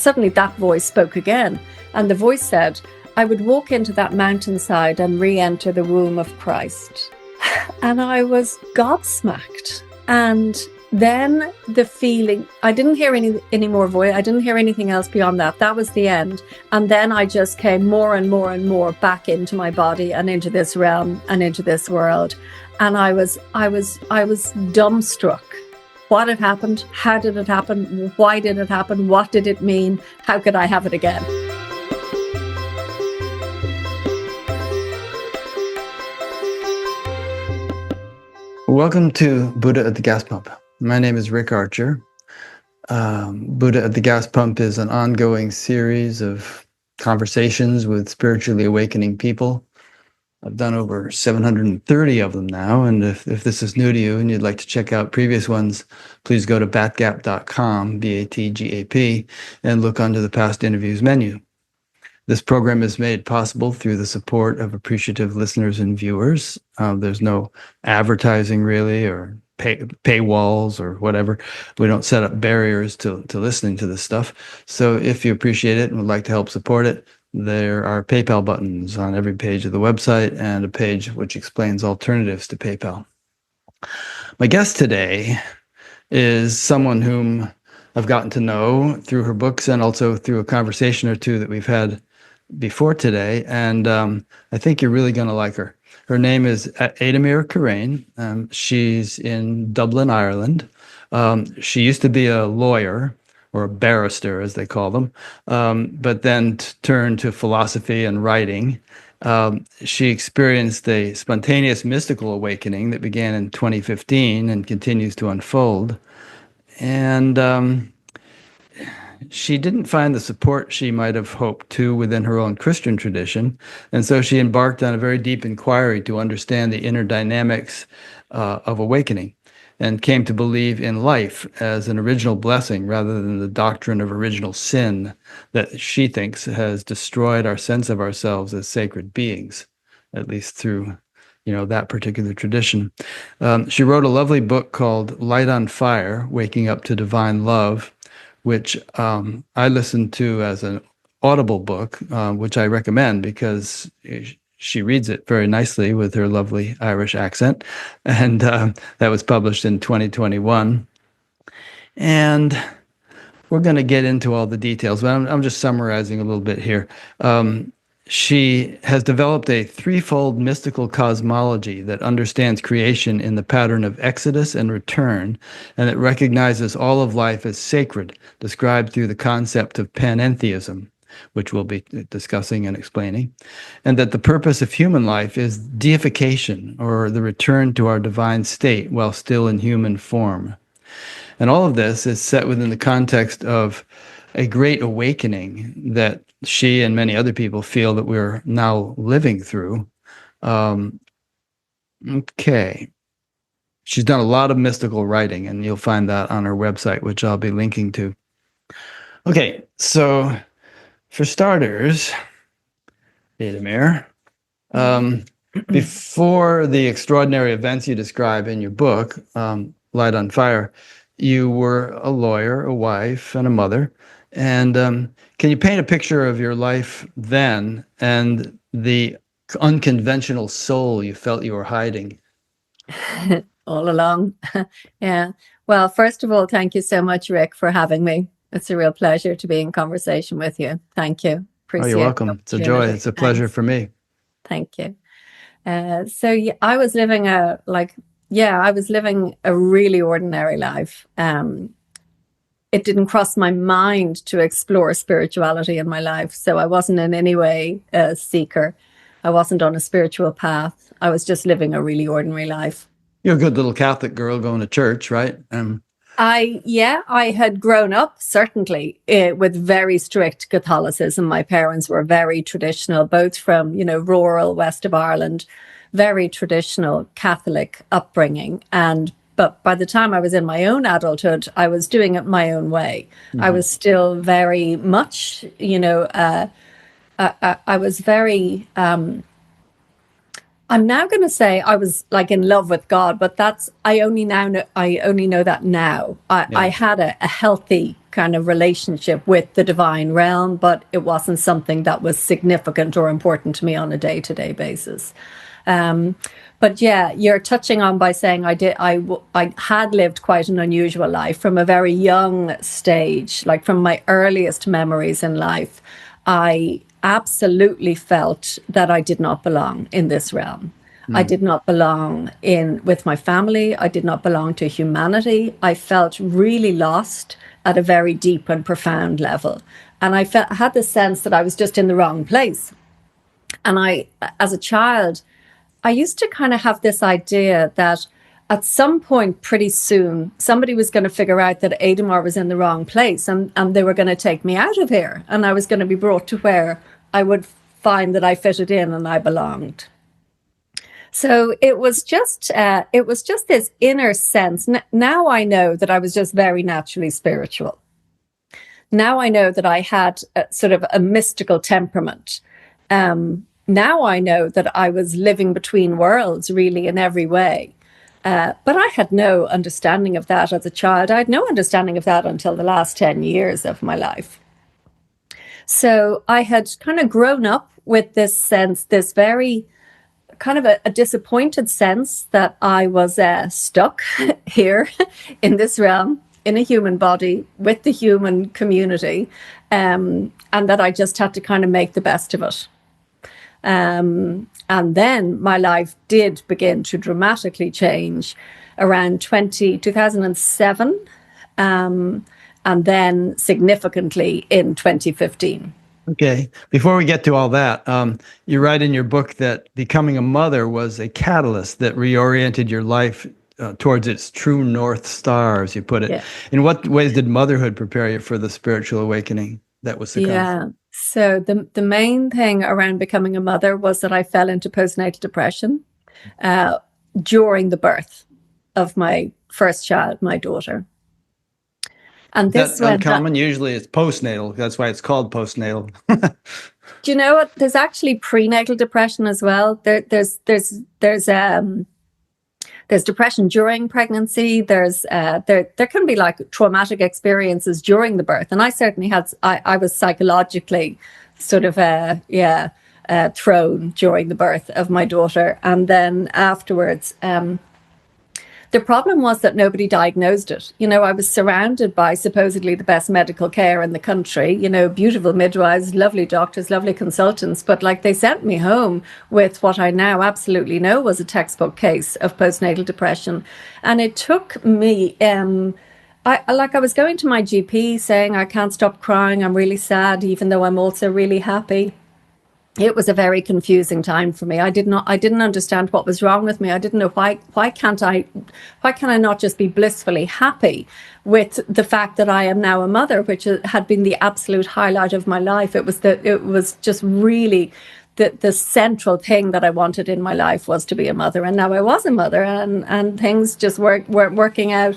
suddenly that voice spoke again. And the voice said, I would walk into that mountainside and re-enter the womb of Christ. And I was gobsmacked. And then the feeling, I didn't hear any more voice. I didn't hear anything else beyond that. That was the end. And then I just came more and more and more back into my body and into this realm and into this world. And I was dumbstruck. What had happened? How did it happen? Why did it happen? What did it mean? How could I have it again? Welcome to Buddha at the Gas Pump. My name is Rick Archer. Buddha at the Gas Pump is an ongoing series of conversations with spiritually awakening people. I've done over 730 of them now, and if this is new to you and you'd like to check out previous ones, please go to batgap.com, BATGAP, and look under the past interviews menu. This program is made possible through the support of appreciative listeners and viewers. There's no advertising really, or paywalls or whatever. We don't set up barriers to listening to this stuff. So if you appreciate it and would like to help support it, there are PayPal buttons on every page of the website and a page which explains alternatives to PayPal. My guest today is someone whom I've gotten to know through her books and also through a conversation or two that we've had before today. And I think you're really going to like her. Her name is Ademir Karain. She's in Dublin, Ireland. She used to be a lawyer, or a barrister, as they call them, but then turned to philosophy and writing. She experienced a spontaneous mystical awakening that began in 2015 and continues to unfold. And she didn't find the support she might have hoped to within her own Christian tradition. And so she embarked on a very deep inquiry to understand the inner dynamics of awakening, and came to believe in life as an original blessing rather than the doctrine of original sin that she thinks has destroyed our sense of ourselves as sacred beings, at least through that particular tradition. She wrote a lovely book called Light on Fire, Waking Up to Divine Love, which I listened to as an audible book, which I recommend because she reads it very nicely with her lovely Irish accent. And that was published in 2021. And we're going to get into all the details, but I'm just summarizing a little bit here. She has developed a threefold mystical cosmology that understands creation in the pattern of exodus and return, and it recognizes all of life as sacred, described through the concept of panentheism, which we'll be discussing and explaining, and that the purpose of human life is deification, or the return to our divine state while still in human form. And all of this is set within the context of a great awakening that she and many other people feel that we're now living through. Okay. She's done a lot of mystical writing, and you'll find that on her website, which I'll be linking to. Okay, so for starters, Ademir, before the extraordinary events you describe in your book, Light on Fire, you were a lawyer, a wife, and a mother. And can you paint a picture of your life then and the unconventional soul you felt you were hiding? All along. Yeah. Well, first of all, thank you so much, Rick, for having me. It's a real pleasure to be in conversation with you. Thank you. Appreciate you're welcome. It's a joy. It's a pleasure for me. Thank you. So yeah, I was living a really ordinary life. It didn't cross my mind to explore spirituality in my life. So I wasn't in any way a seeker. I wasn't on a spiritual path. I was just living a really ordinary life. You're a good little Catholic girl going to church, right? I had grown up, certainly, with very strict Catholicism. My parents were very traditional, both from, rural west of Ireland, very traditional Catholic upbringing. But by the time I was in my own adulthood, I was doing it my own way. Mm-hmm. I was still very much, I was very, I'm now going to say I was like in love with God, but I only know that now. I Yeah. had a healthy kind of relationship with the divine realm, but it wasn't something that was significant or important to me on a day-to-day basis. Um, but yeah, you're touching on by saying I had lived quite an unusual life from a very young stage, like from my earliest memories in life. I absolutely felt that I did not belong in this realm. I Mm. did not belong in with my family. I did not belong to humanity. I felt really lost at a very deep and profound level. And had the sense that I was just in the wrong place. And as a child, I used to kind of have this idea that at some point pretty soon, somebody was going to figure out that Adamar was in the wrong place, and they were going to take me out of here. And I was going to be brought to where I would find that I fitted in and I belonged. So it was just this inner sense. Now I know that I was just very naturally spiritual. Now I know that I had sort of a mystical temperament. Now I know that I was living between worlds, really, in every way. But I had no understanding of that as a child. I had no understanding of that until the last 10 years of my life. So I had kind of grown up with this sense, this very kind of a disappointed sense that I was stuck here in this realm, in a human body, with the human community, and that I just had to kind of make the best of it. And then my life did begin to dramatically change around 2007, and then significantly in 2015. Okay. Before we get to all that, you write in your book that becoming a mother was a catalyst that reoriented your life towards its true North Star, as you put it. Yeah. In what ways did motherhood prepare you for the spiritual awakening that was to come? Yeah. So the main thing around becoming a mother was that I fell into postnatal depression during the birth of my first child, my daughter. And Is this that uncommon? Usually it's postnatal. That's why it's called postnatal. Do you know what? There's actually prenatal depression as well. There's depression during pregnancy. There can be like traumatic experiences during the birth, and I certainly had. I was psychologically sort of thrown during the birth of my daughter, and then afterwards. The problem was that nobody diagnosed it. You know, I was surrounded by supposedly the best medical care in the country, you know, beautiful midwives, lovely doctors, lovely consultants. But like they sent me home with what I now absolutely know was a textbook case of postnatal depression. And it took me, I was going to my GP saying, I can't stop crying. I'm really sad, even though I'm also really happy. It was a very confusing time for me. I didn't understand what was wrong with me. I didn't know why can I not just be blissfully happy with the fact that I am now a mother, which had been the absolute highlight of my life. It was just really the central thing that I wanted in my life was to be a mother. And now I was a mother, and things just weren't working out,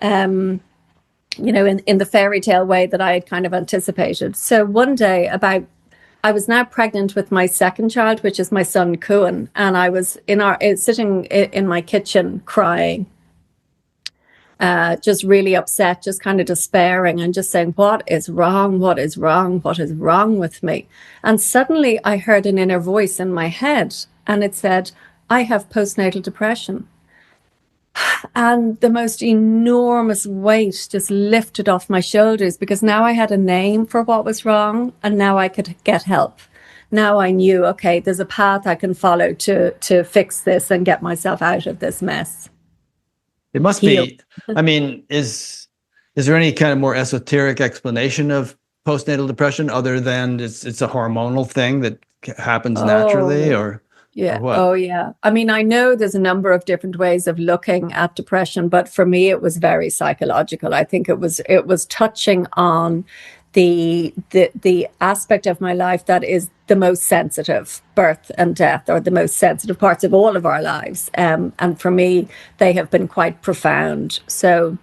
you know, in the fairy tale way that I had kind of anticipated. So one day I was now pregnant with my second child, which is my son, Kuan, and I was sitting in my kitchen crying, just really upset, just kind of despairing and just saying, what is wrong? What is wrong? What is wrong with me? And suddenly I heard an inner voice in my head, and it said, I have postnatal depression. And the most enormous weight just lifted off my shoulders, because now I had a name for what was wrong, and now I could get help. Now I knew, okay, there's a path I can follow to fix this and get myself out of this mess. It must be, I mean, is there any kind of more esoteric explanation of postnatal depression other than it's a hormonal thing that happens naturally, or? Yeah. What? Oh, yeah. I mean, I know there's a number of different ways of looking at depression, but for me, it was very psychological. I think it was touching on the aspect of my life that is the most sensitive, birth and death, or the most sensitive parts of all of our lives. And for me, they have been quite profound. So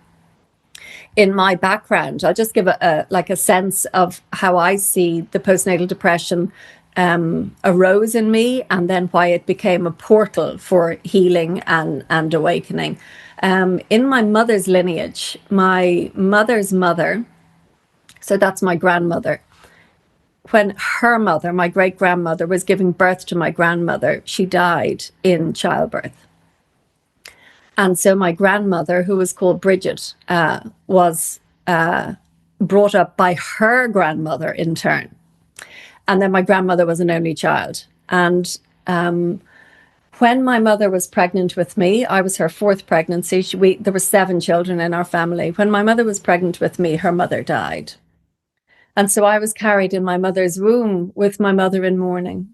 in my background, I'll just give a sense of how I see the postnatal depression arose in me, and then why it became a portal for healing and awakening. In my mother's lineage, my mother's mother, so that's my grandmother, when her mother, my great grandmother, was giving birth to my grandmother, she died in childbirth. And so my grandmother, who was called Bridget, was brought up by her grandmother in turn. And then my grandmother was an only child. And when my mother was pregnant with me, I was her fourth pregnancy. There were 7 children in our family. When my mother was pregnant with me, her mother died. And so I was carried in my mother's womb with my mother in mourning.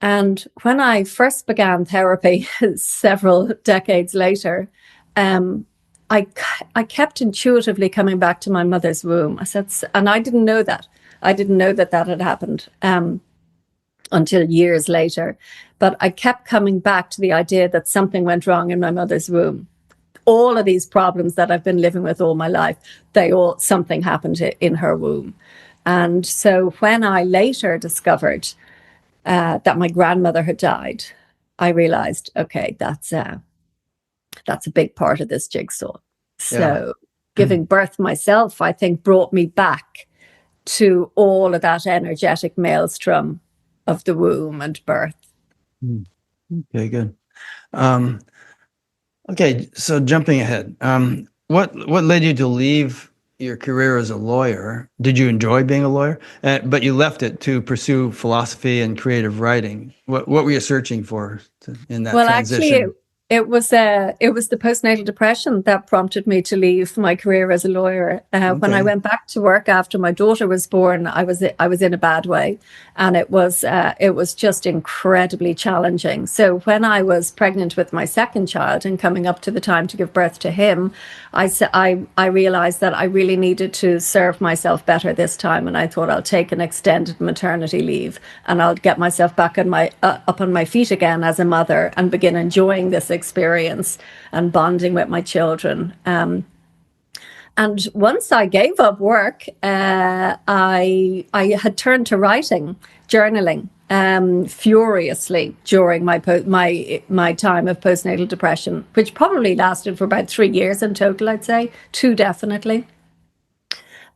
And when I first began therapy several decades later, I kept intuitively coming back to my mother's womb. I said, and I didn't know that. I didn't know that had happened until years later. But I kept coming back to the idea that something went wrong in my mother's womb. All of these problems that I've been living with all my life, something happened in her womb. And so when I later discovered that my grandmother had died, I realized, okay, that's a big part of this jigsaw. So giving birth myself, I think, brought me back to all of that energetic maelstrom of the womb and birth. Okay, good. Okay, so jumping ahead, what led you to leave your career as a lawyer? Did you enjoy being a lawyer? But you left it to pursue philosophy and creative writing. What were you searching for in that transition? Actually, it was the postnatal depression that prompted me to leave my career as a lawyer. When I went back to work after my daughter was born, I was in a bad way, and it was just incredibly challenging. So when I was pregnant with my second child and coming up to the time to give birth to him, I realized that I really needed to serve myself better this time, and I thought I'll take an extended maternity leave and I'll get myself back on up on my feet again as a mother and begin enjoying this experience and bonding with my children. And once I gave up work, I had turned to writing, journaling, furiously during my time of postnatal depression, which probably lasted for about 3 years in total, I'd say, 2 definitely.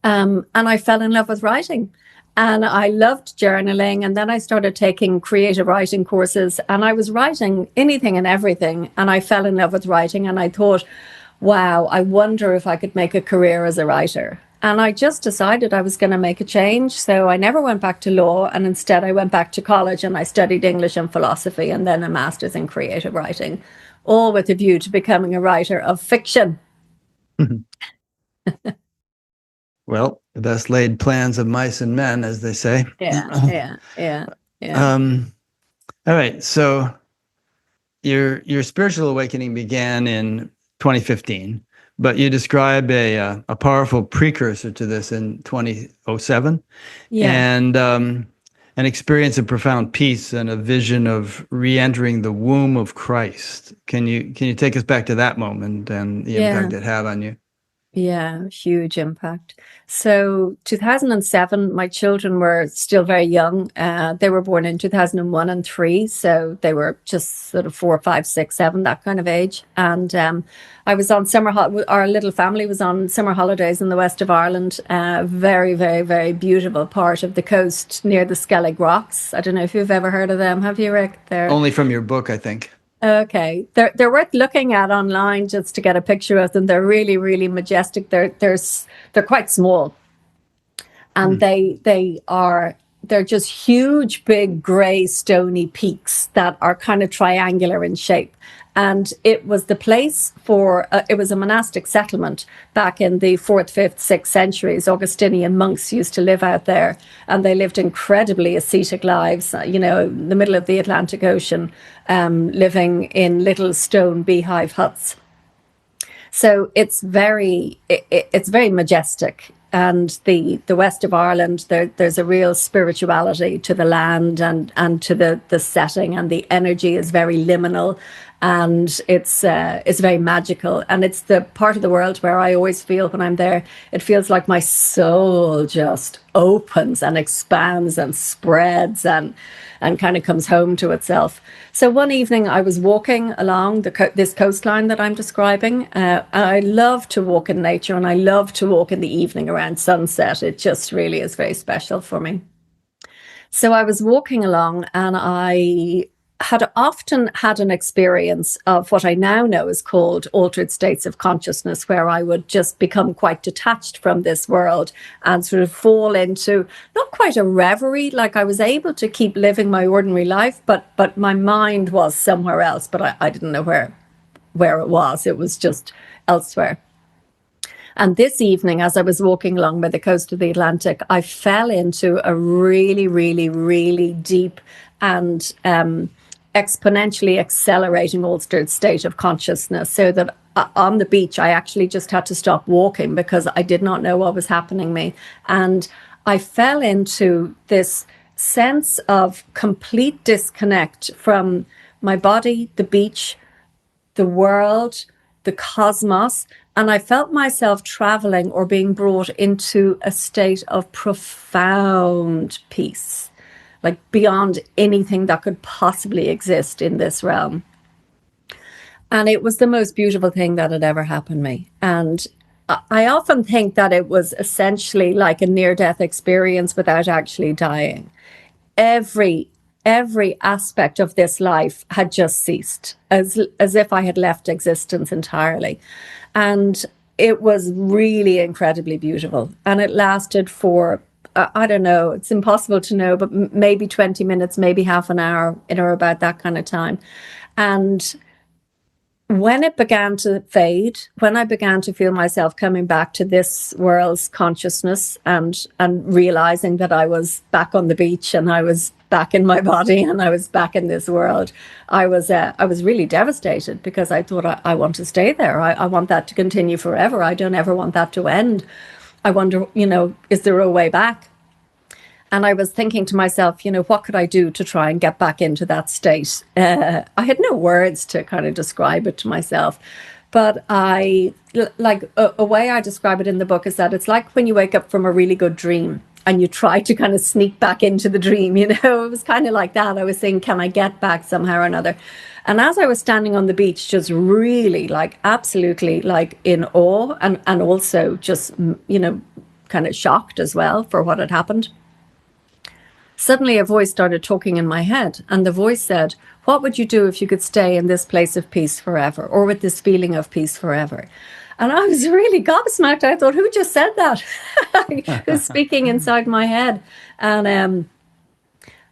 And I fell in love with writing. And I loved journaling. And then I started taking creative writing courses, and I was writing anything and everything. And I fell in love with writing, and I thought, wow, I wonder if I could make a career as a writer. And I just decided I was going to make a change. So I never went back to law. And instead I went back to college and I studied English and philosophy, and then a master's in creative writing, all with a view to becoming a writer of fiction. Well, the best laid plans of mice and men, as they say. Yeah. All right. So your spiritual awakening began in 2015, but you describe a powerful precursor to this in 2007. Yeah. And an experience of profound peace and a vision of re-entering the womb of Christ. Can you take us back to that moment and the impact it had on you? Yeah, huge impact. So 2007, my children were still very young. They were born in 2001 and 3. So they were just sort of 4, 5, 6, 7, that kind of age. And I was on our little family was on summer holidays in the west of Ireland. Very, very, very beautiful part of the coast near the Skellig Rocks. I don't know if you've ever heard of them. Have you, Rick? Only from your book, I think. Okay, they're worth looking at online just to get a picture of them. They're really, really majestic. They're quite small, and they're just huge, big, grey, stony peaks that are kind of triangular in shape. And it was the place for, it was a monastic settlement back in the 4th, 5th, 6th centuries. Augustinian monks used to live out there, and they lived incredibly ascetic lives, in the middle of the Atlantic Ocean, living in little stone beehive huts. So it's very majestic. And the west of Ireland, there's a real spirituality to the land and to the setting, and the energy is very liminal. and it's very magical, and it's the part of the world where I always feel when I'm there, it feels like my soul just opens and expands and spreads and kind of comes home to itself. So one evening I was walking along this coastline that I'm describing. And I love to walk in nature, and I love to walk in the evening around sunset. It just really is very special for me. So I was walking along, and I had often had an experience of what I now know is called altered states of consciousness, where I would just become quite detached from this world and sort of fall into not quite a reverie, like I was able to keep living my ordinary life, but my mind was somewhere else, but I didn't know where it was. It was just elsewhere. And this evening, as I was walking along by the coast of the Atlantic, I fell into a really, really, really deep and exponentially accelerating altered state of consciousness, so that on the beach I actually just had to stop walking because I did not know what was happening to me. And I fell into this sense of complete disconnect from my body, the beach, the world, the cosmos, and I felt myself traveling or being brought into a state of profound peace, like beyond anything that could possibly exist in this realm. And it was the most beautiful thing that had ever happened to me. And I often think that it was essentially like a near-death experience without actually dying. Every aspect of this life had just ceased, as if I had left existence entirely. And it was really incredibly beautiful. And it lasted for I don't know, it's impossible to know, but maybe 20 minutes, maybe half an hour, or about that kind of time. And when it began to fade, when I began to feel myself coming back to this world's consciousness and realizing that I was back on the beach and I was back in my body and I was back in this world, I was really devastated, because I thought I want to stay there. I want that to continue forever. I don't ever want that to end. I wonder, is there a way back? And I was thinking to myself, what could I do to try and get back into that state? I had no words to kind of describe it to myself. But a way I describe it in the book is that it's like when you wake up from a really good dream and you try to kind of sneak back into the dream, It was kind of like that. I was saying, can I get back somehow or another? And as I was standing on the beach, just really absolutely in awe and also just, kind of shocked as well for what had happened, suddenly a voice started talking in my head. And the voice said, what would you do if you could stay in this place of peace forever, or with this feeling of peace forever? And I was really gobsmacked. I thought, who just said that? Who's speaking inside my head? And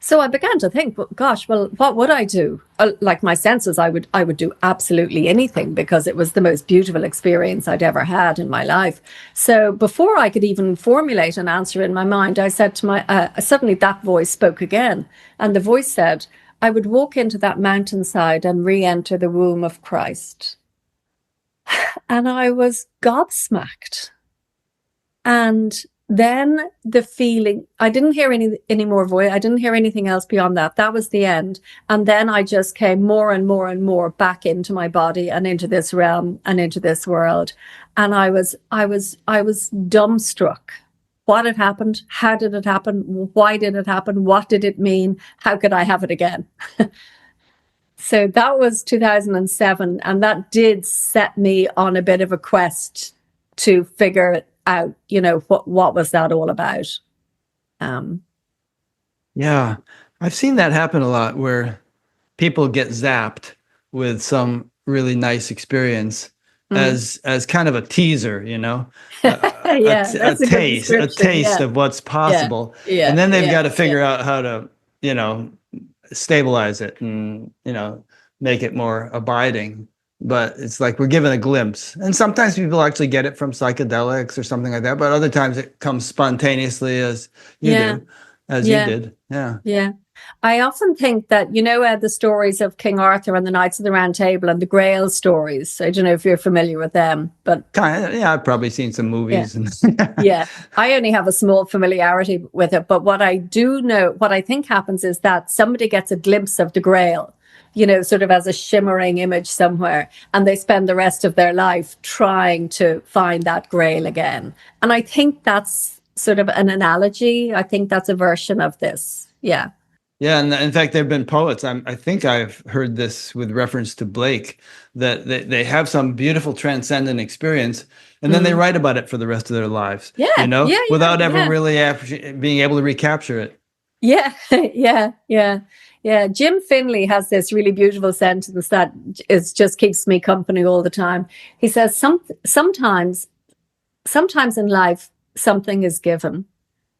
so I began to think, gosh, well, what would I do? Like my senses, I would do absolutely anything, because it was the most beautiful experience I'd ever had in my life. So before I could even formulate an answer in my mind, I said to suddenly that voice spoke again. And the voice said, I would walk into that mountainside and re-enter the womb of Christ. And I was gobsmacked. And then the feeling, I didn't hear any more voice. I didn't hear anything else beyond that. That was the end. And then I just came more and more and more back into my body and into this realm and into this world. And I was dumbstruck. What had happened? How did it happen? Why did it happen? What did it mean? How could I have it again? So that was 2007. And that did set me on a bit of a quest to figure out, what was that all about? Yeah, I've seen that happen a lot, where people get zapped with some really nice experience as kind of a teaser, a taste of what's possible. Yeah. And then they've got to figure out how to, stabilize it and, make it more abiding. But it's like we're given a glimpse. And sometimes people actually get it from psychedelics or something like that. But other times it comes spontaneously, as you did. Yeah. Yeah. I often think that, the stories of King Arthur and the Knights of the Round Table and the Grail stories. I don't know if you're familiar with them, but I've probably seen some movies. Yeah. I only have a small familiarity with it. But what I do know, what I think happens is that somebody gets a glimpse of the Grail. sort of as a shimmering image somewhere, and they spend the rest of their life trying to find that grail again. And I think that's sort of an analogy. I think that's a version of this. Yeah. Yeah, and in fact, there have been poets. I think I've heard this with reference to Blake, that they have some beautiful transcendent experience, and then they write about it for the rest of their lives. Yeah, without ever really being able to recapture it. Yeah, yeah. Jim Finley has this really beautiful sentence that just keeps me company all the time. He says, sometimes in life, something is given,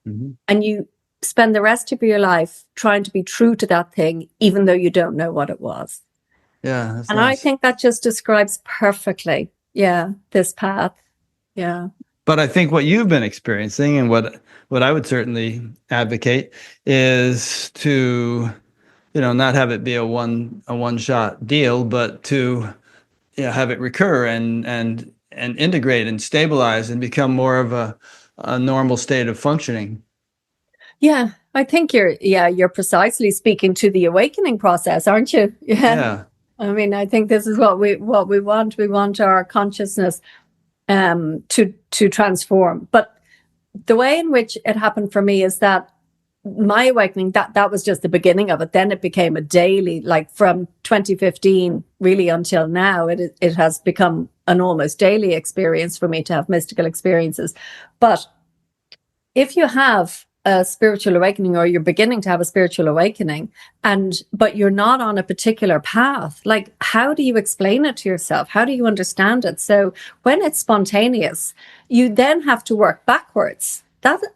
and you spend the rest of your life trying to be true to that thing, even though you don't know what it was. Yeah. That's and nice. I think that just describes perfectly, this path. Yeah. But I think what you've been experiencing, and what I would certainly advocate, is to, not have it be a one-shot deal, but to, have it recur and integrate and stabilize and become more of a normal state of functioning. Yeah, I think you're precisely speaking to the awakening process, aren't you? Yeah. I mean, I think this is what we want. We want our consciousness to transform. But the way in which it happened for me is that my awakening, that was just the beginning of it. Then it became a daily, like from 2015 really until now, it has become an almost daily experience for me to have mystical experiences. But if you have a spiritual awakening, or you're beginning to have a spiritual awakening, but you're not on a particular path, like, how do you explain it to yourself? How do you understand it? So when it's spontaneous, you then have to work backwards.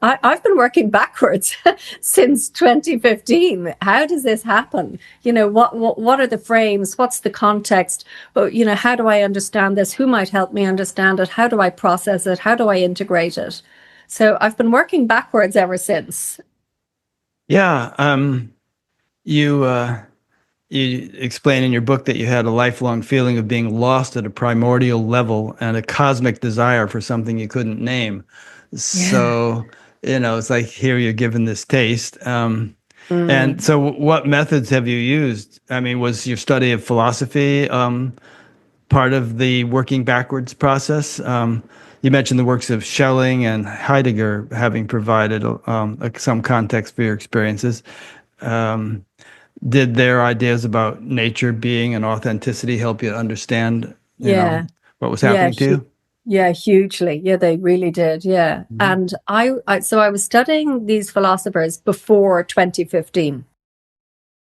I've been working backwards since 2015. How does this happen? What are the frames? What's the context? How do I understand this? Who might help me understand it? How do I process it? How do I integrate it? So I've been working backwards ever since. Yeah. You explain in your book that you had a lifelong feeling of being lost at a primordial level and a cosmic desire for something you couldn't name. Yeah. So, it's like, here you're given this taste. And so what methods have you used? I mean, was your study of philosophy part of the working backwards process? You mentioned the works of Schelling and Heidegger having provided some context for your experiences. Did their ideas about nature, being, and authenticity help you understand what was happening to you? Yeah, hugely. Yeah, they really did. Yeah. And I was studying these philosophers before 2015.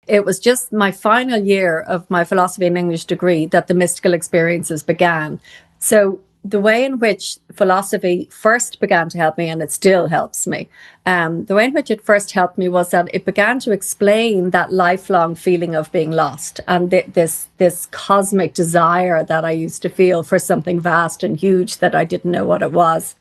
It was just my final year of my philosophy and English degree that the mystical experiences began. So the way in which philosophy first began to help me, and it still helps me, the way in which it first helped me was that it began to explain that lifelong feeling of being lost, and this cosmic desire that I used to feel for something vast and huge that I didn't know what it was.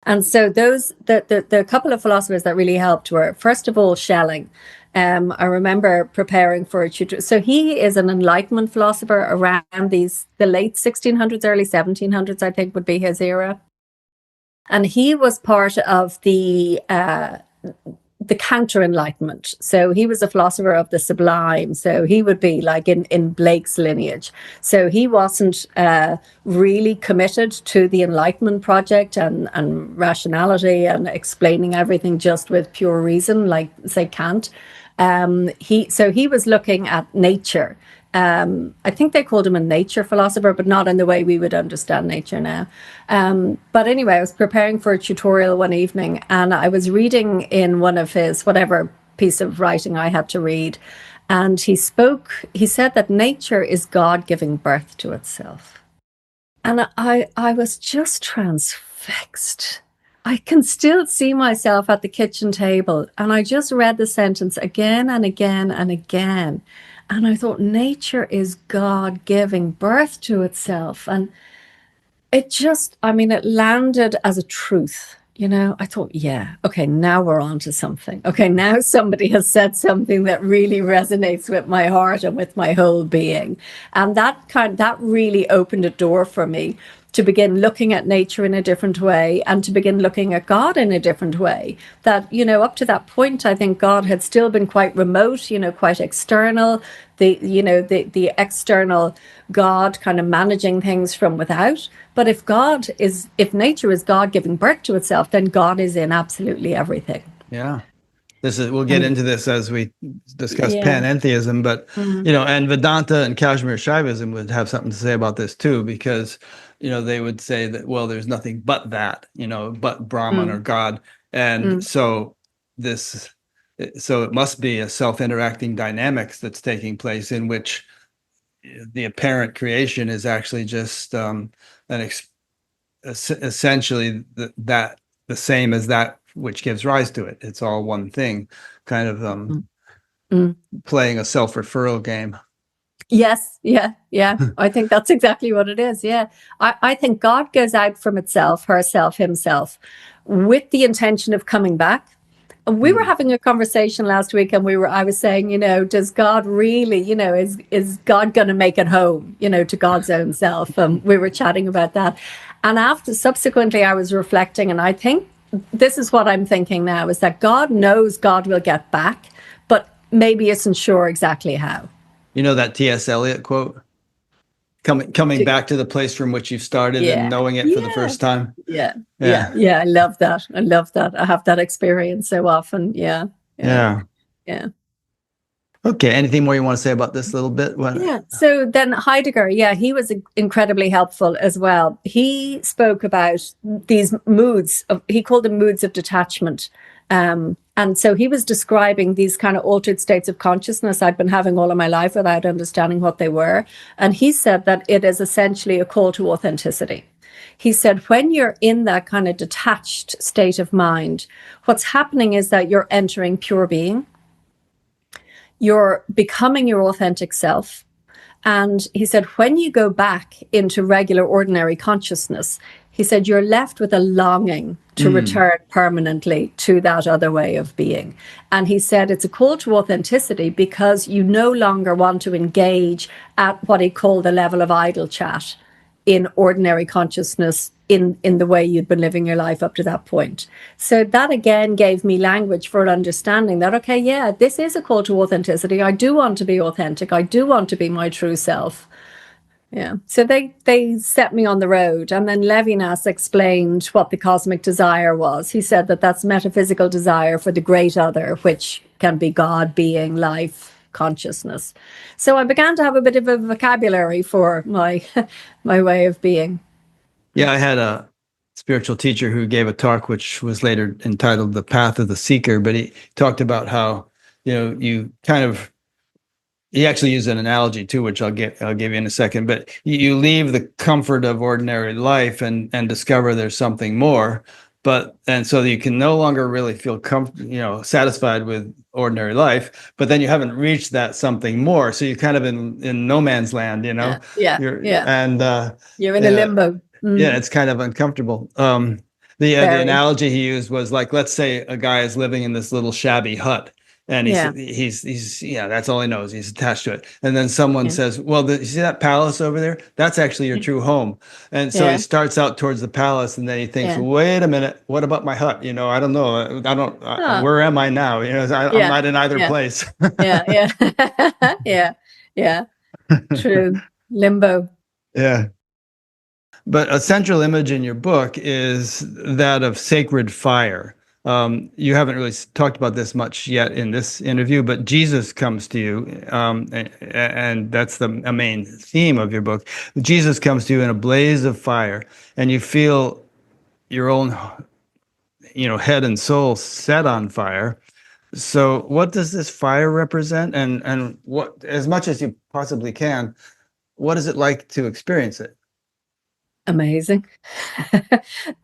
And so the couple of philosophers that really helped were, first of all, Schelling. I remember preparing for a tutor. So he is an Enlightenment philosopher around the late 1600s, early 1700s, I think would be his era. And he was part of the counter-Enlightenment. So he was a philosopher of the sublime. So he would be like in Blake's lineage. So he wasn't really committed to the Enlightenment project and rationality and explaining everything just with pure reason, like, say, Kant. He was looking at nature. I think they called him a nature philosopher, but not in the way we would understand nature now. But anyway, I was preparing for a tutorial one evening, and I was reading in one of his, whatever piece of writing I had to read. And he said that nature is God giving birth to itself. And I was just transfixed. I can still see myself at the kitchen table, and I just read the sentence again and again and again. And I thought, nature is God giving birth to itself. And it landed as a truth. I thought, yeah, okay, now we're on to something. Okay, now somebody has said something that really resonates with my heart and with my whole being. And that really opened a door for me to begin looking at nature in a different way and to begin looking at God in a different way. That, up to that point, I think God had still been quite remote, quite external, the external God kind of managing things from without. But if nature is God giving birth to itself, then God is in absolutely everything. Yeah. We'll get into this as we discuss panentheism, but and Vedanta and Kashmir Shaivism would have something to say about this too, because they would say that, well, there's nothing but that, but Brahman or God, and so it must be a self-interacting dynamics that's taking place in which the apparent creation is actually just essentially the same as that which gives rise to it. It's all one thing, kind of playing a self-referral game. Yes. Yeah. I think that's exactly what it is. Yeah. I think God goes out from itself, herself, himself, with the intention of coming back. We were having a conversation last week, and I was saying, does God really, is God going to make it home, to God's own self? We were chatting about that. And subsequently, I was reflecting, and I think this is what I'm thinking now, is that God knows God will get back, but maybe isn't sure exactly how. That T.S. Eliot quote? Coming back to the place from which you've started and knowing it for the first time. Yeah. I love that. I have that experience so often. Yeah. Okay. Anything more you want to say about this little bit? So then Heidegger, he was incredibly helpful as well. He spoke about these moods he called them moods of detachment. And so he was describing these kind of altered states of consciousness I'd been having all of my life without understanding what they were. And he said that it is essentially a call to authenticity. He said, when you're in that kind of detached state of mind, what's happening is that you're entering pure being. You're becoming your authentic self. And he said, when you go back into regular, ordinary consciousness, he said, you're left with a longing to return permanently to that other way of being. And he said, it's a call to authenticity because you no longer want to engage at what he called the level of idle chat in ordinary consciousness in the way you'd been living your life up to that point. So that again gave me language for understanding that, okay, this is a call to authenticity. I do want to be authentic. I do want to be my true self. Yeah. So they set me on the road. And then Levinas explained what the cosmic desire was. He said that that's metaphysical desire for the great other, which can be God, being, life, consciousness. So I began to have a bit of a vocabulary for my way of being. Yeah, I had a spiritual teacher who gave a talk which was later entitled The Path of the Seeker, but he talked about how, you kind of, he actually used an analogy too, which I'll give you in a second, but you leave the comfort of ordinary life and discover there's something more. And so you can no longer really feel satisfied with ordinary life, but then you haven't reached that something more. So you're kind of in no man's land, You're in a limbo. Yeah, it's kind of uncomfortable. The analogy he used was like, let's say a guy is living in this little shabby hut, and he's that's all he knows. He's attached to it. And then someone says, well, you see that palace over there? That's actually your true home. And so he starts out towards the palace, and then he thinks, wait a minute, what about my hut? I don't know. Where am I now? I'm not in either place. Yeah. True. Limbo. Yeah. But a central image in your book is that of sacred fire. You haven't really talked about this much yet in this interview, but Jesus comes to you, and that's a main theme of your book. Jesus comes to you in a blaze of fire, and you feel your own, head and soul set on fire. So what does this fire represent? And what, as much as you possibly can, what is it like to experience it? Amazing.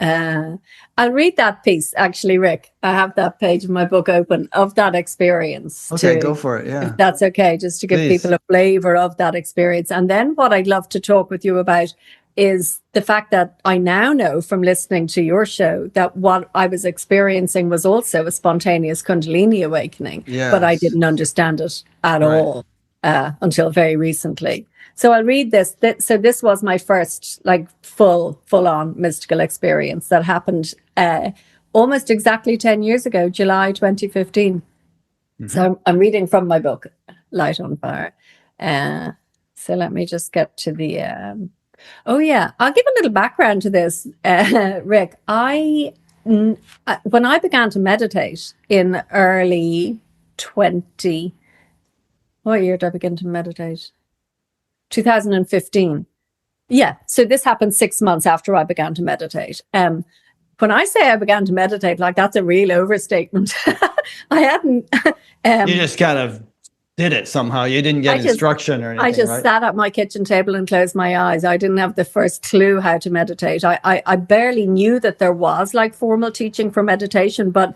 I'll read that piece, actually, Rick. I have that page of my book open of that experience. Okay, go for it. Yeah. If that's okay, just to give people a flavor of that experience. And then what I'd love to talk with you about is the fact that I now know from listening to your show that what I was experiencing was also a spontaneous Kundalini awakening, but I didn't understand it at all. until very recently. So I'll read this. So this was my first like full on mystical experience that happened almost exactly 10 years ago, July 2015. Mm-hmm. So I'm reading from my book, Light on Fire. So let me just get to the... oh yeah, I'll give a little background to this, Rick. When I began to meditate in early 20... What year did I begin to meditate? 2015. Yeah, so this happened 6 months after I began to meditate. When I say I began to meditate, like that's a real overstatement. I hadn't... you just kind of did it somehow. You didn't get instruction or anything, I just sat at my kitchen table and closed my eyes. I didn't have the first clue how to meditate. I barely knew that there was like formal teaching for meditation, but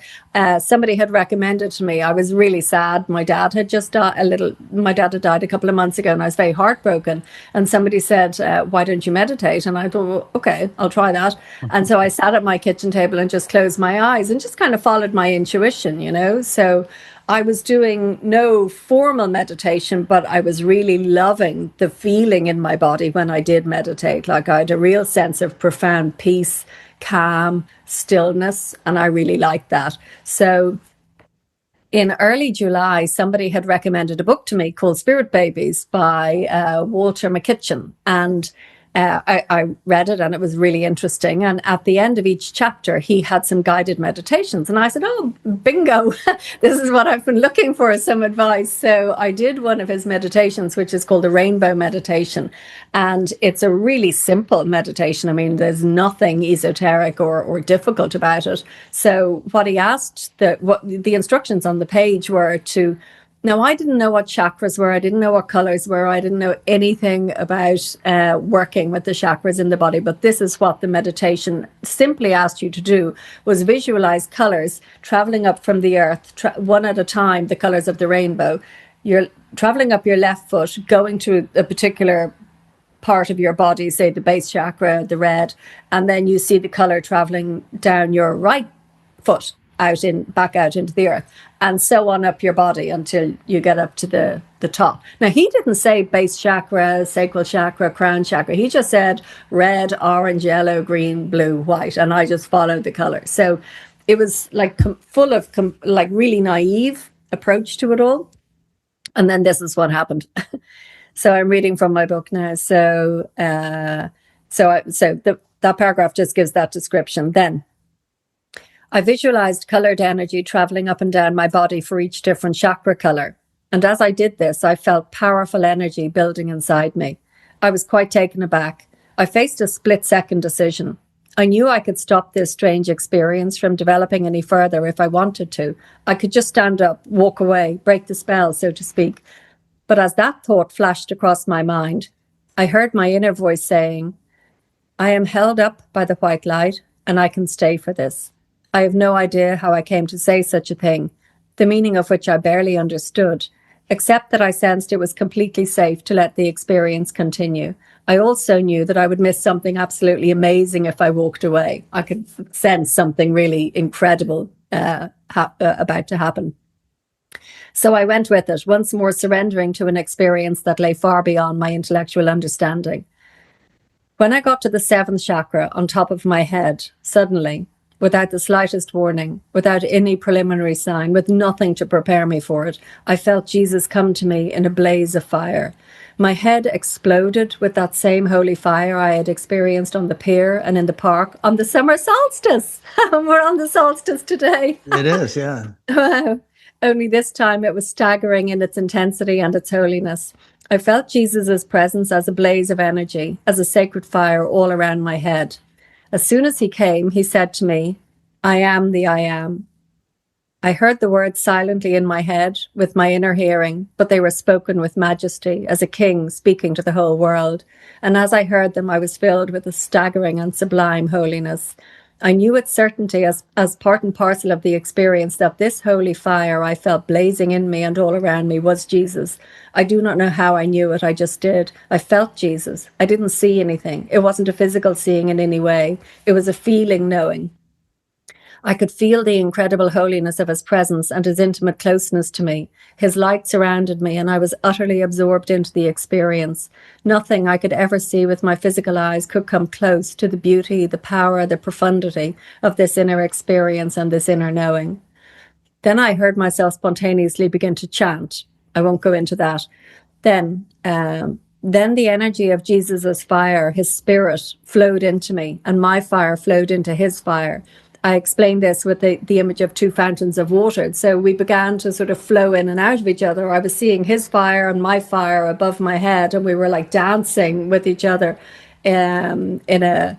somebody had recommended to me. I was really sad. My dad had died a couple of months ago and I was very heartbroken. And somebody said, why don't you meditate? And I thought, well, okay, I'll try that. And so I sat at my kitchen table and just closed my eyes and just kind of followed my intuition, you know? So I was doing no formal meditation, but I was really loving the feeling in my body when I did meditate. Like I had a real sense of profound peace, calm, stillness, and I really liked that. So in early July, somebody had recommended a book to me called Spirit Babies by Walter McKitchen. And I read it and it was really interesting. And at the end of each chapter, he had some guided meditations. And I said, oh, bingo, this is what I've been looking for, some advice. So I did one of his meditations, which is called the Rainbow Meditation. And it's a really simple meditation. I mean, there's nothing esoteric or difficult about it. So what he asked, what the instructions on the page were to... Now, I didn't know what chakras were. I didn't know what colors were. I didn't know anything about working with the chakras in the body. But this is what the meditation simply asked you to do, was visualize colors traveling up from the earth, one at a time, the colors of the rainbow. You're traveling up your left foot, going to a particular part of your body, say the base chakra, the red, and then you see the color traveling down your right foot, back out into the earth, and so on up your body until you get up to the top. Now, he didn't say base chakra, sacral chakra, crown chakra. He just said red, orange, yellow, green, blue, white, and I just followed the color. So it was like full of like really naive approach to it all. And then this is what happened. So I'm reading from my book now. So that paragraph just gives that description. Then I visualized colored energy traveling up and down my body for each different chakra color. And as I did this, I felt powerful energy building inside me. I was quite taken aback. I faced a split-second decision. I knew I could stop this strange experience from developing any further if I wanted to. I could just stand up, walk away, break the spell, so to speak. But as that thought flashed across my mind, I heard my inner voice saying, I am held up by the white light and I can stay for this. I have no idea how I came to say such a thing, the meaning of which I barely understood, except that I sensed it was completely safe to let the experience continue. I also knew that I would miss something absolutely amazing if I walked away. I could sense something really incredible about to happen. So I went with it, once more surrendering to an experience that lay far beyond my intellectual understanding. When I got to the 7th chakra on top of my head, suddenly, without the slightest warning, without any preliminary sign, with nothing to prepare me for it, I felt Jesus come to me in a blaze of fire. My head exploded with that same holy fire I had experienced on the pier and in the park on the summer solstice. We're on the solstice today. It is, yeah. Wow. Only this time it was staggering in its intensity and its holiness. I felt Jesus' presence as a blaze of energy, as a sacred fire all around my head. As soon as he came, he said to me, I am the I am. I heard the words silently in my head with my inner hearing, but they were spoken with majesty as a king speaking to the whole world. And as I heard them, I was filled with a staggering and sublime holiness. I knew with certainty as part and parcel of the experience that this holy fire I felt blazing in me and all around me was Jesus. I do not know how I knew it, I just did. I felt Jesus. I didn't see anything. It wasn't a physical seeing in any way. It was a feeling knowing. I could feel the incredible holiness of his presence and his intimate closeness to me. His light surrounded me, and I was utterly absorbed into the experience. Nothing I could ever see with my physical eyes could come close to the beauty, the power, the profundity of this inner experience and this inner knowing. Then I heard myself spontaneously begin to chant. I won't go into that. Then the energy of Jesus's fire, his spirit, flowed into me, and my fire flowed into his fire. I explained this with the image of two fountains of water. So we began to sort of flow in and out of each other. I was seeing his fire and my fire above my head, and we were like dancing with each other in a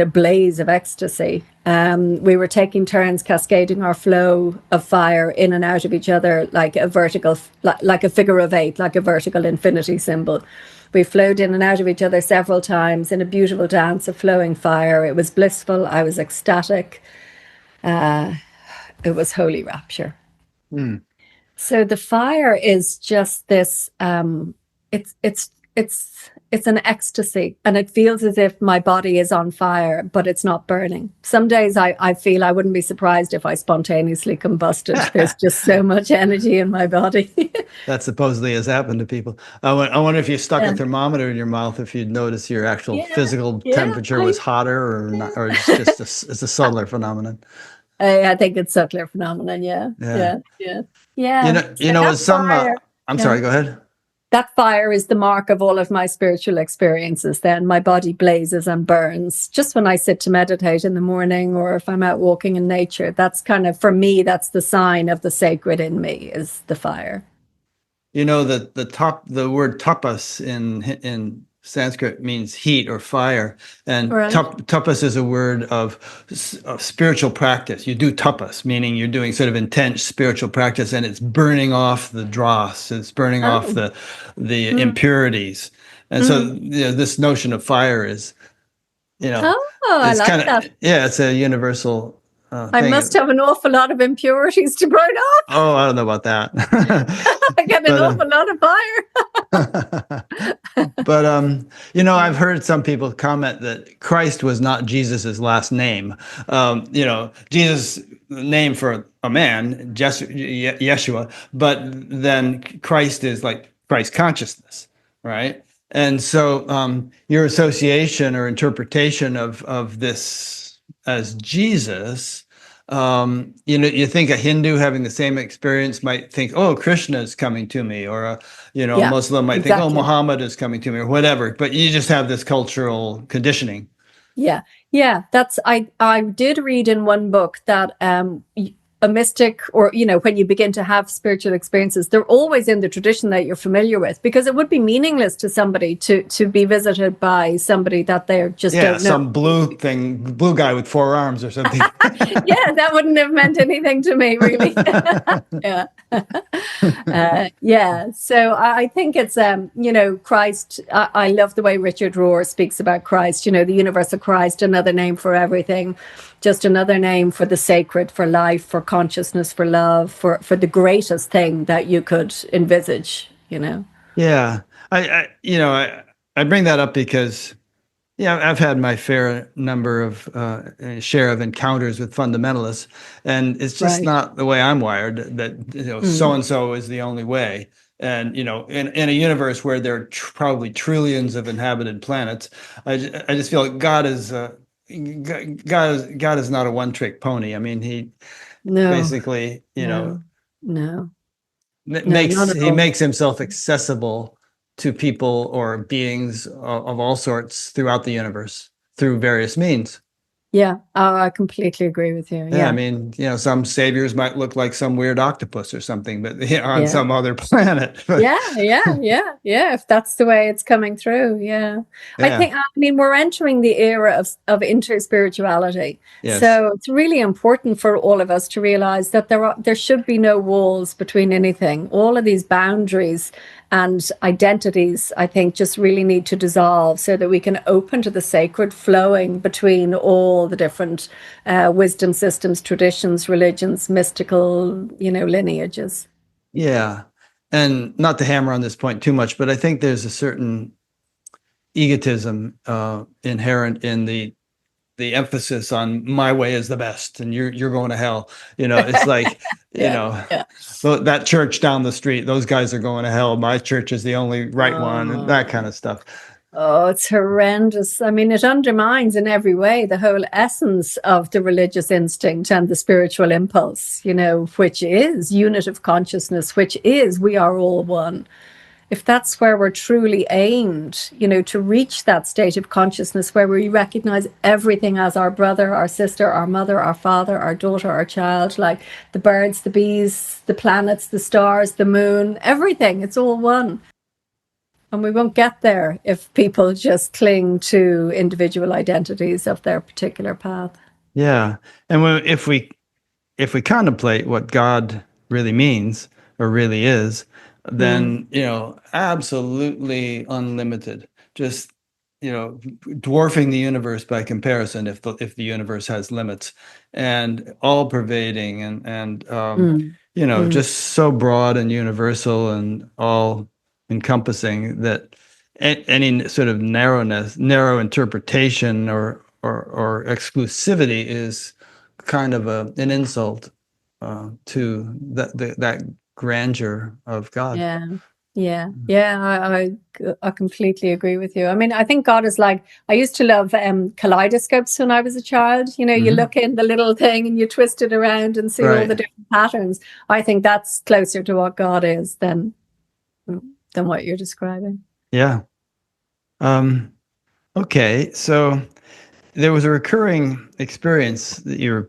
blaze of ecstasy. We were taking turns cascading our flow of fire in and out of each other like a vertical, like a figure of eight, like a vertical infinity symbol. We flowed in and out of each other several times in a beautiful dance of flowing fire. It was blissful. I was ecstatic. It was holy rapture. Mm. So the fire is just this. It's an ecstasy, and it feels as if my body is on fire, but it's not burning. Some days I feel I wouldn't be surprised if I spontaneously combusted. There's just so much energy in my body. That supposedly has happened to people. I wonder if you stuck a thermometer in your mouth, if you'd notice your actual physical temperature was hotter or not, or it's just it's a subtler phenomenon. I think it's subtler phenomenon. Yeah. You know, with some. I'm sorry. Go ahead. That fire is the mark of all of my spiritual experiences. Then my body blazes and burns just when I sit to meditate in the morning, or if I'm out walking in nature. That's kind of, for me, that's the sign of the sacred in me, is the fire. You know, the word tapas in Sanskrit means heat or fire, and Right. Tapas is a word of spiritual practice. You do tapas, meaning you're doing sort of intense spiritual practice, and it's burning off the dross, it's burning off the impurities, and so this notion of fire is, I like that. It's a universal. I must have an awful lot of impurities to burn off. Oh, I don't know about that. I get an awful lot of fire. But I've heard some people comment that Christ was not Jesus's last name. Jesus' name for a man, Yeshua, but then Christ is like Christ consciousness, right? And so your association or interpretation of this as Jesus, you think a Hindu having the same experience might think, oh, Krishna is coming to me, or a Muslim might think, oh, Muhammad is coming to me, or whatever. But you just have this cultural conditioning. Yeah. That's I did read in one book that a mystic, or when you begin to have spiritual experiences, they're always in the tradition that you're familiar with, because it would be meaningless to somebody to be visited by somebody that they just don't know. Some blue guy with 4 arms or something. Yeah, that wouldn't have meant anything to me, really. So I think it's Christ. I love the way Richard Rohr speaks about Christ, the universal Christ, another name for everything, just another name for the sacred, for life, for consciousness, for love, for the greatest thing that you could envisage, Yeah. I bring that up because I've had my fair number of share of encounters with fundamentalists, and it's just not the way I'm wired, that so-and-so is the only way. And in a universe where there are probably trillions of inhabited planets, I just feel like God is not a one-trick pony. I mean, he basically makes himself accessible to people or beings of all sorts throughout the universe through various means. Yeah, I completely agree with you. Yeah, I mean, some saviors might look like some weird octopus or something, but on some other planet. Yeah. If that's the way it's coming through, I mean, we're entering the era of interspirituality. Yes. So it's really important for all of us to realize that there should be no walls between anything. All of these boundaries and identities, I think, just really need to dissolve so that we can open to the sacred flowing between all the different wisdom systems, traditions, religions, mystical, lineages. Yeah. And not to hammer on this point too much, but I think there's a certain egotism inherent in the the emphasis on my way is the best and you're going to hell. It's like, Yeah, yeah. so that church down the street, those guys are going to hell. My church is the only right one, and that kind Oh. of stuff. Oh, it's horrendous. I mean, it undermines in every way the whole essence of the religious instinct and the spiritual impulse, which is unit of consciousness, which is we are all one. If that's where we're truly aimed, to reach that state of consciousness where we recognize everything as our brother, our sister, our mother, our father, our daughter, our child, like the birds, the bees, the planets, the stars, the moon, everything, it's all one. And we won't get there if people just cling to individual identities of their particular path. Yeah. And if we contemplate what God really means or really is, then, absolutely unlimited, just, dwarfing the universe by comparison, if the universe has limits, and all pervading and just so broad and universal and all encompassing that any sort of narrow interpretation or exclusivity is kind of an insult to that grandeur of God. I completely agree with you. I mean, I think God is like, I used to love kaleidoscopes when I was a child. You look in the little thing and you twist it around and see all the different patterns. I think that's closer to what God is than what you're describing. Yeah. Okay, so there was a recurring experience that you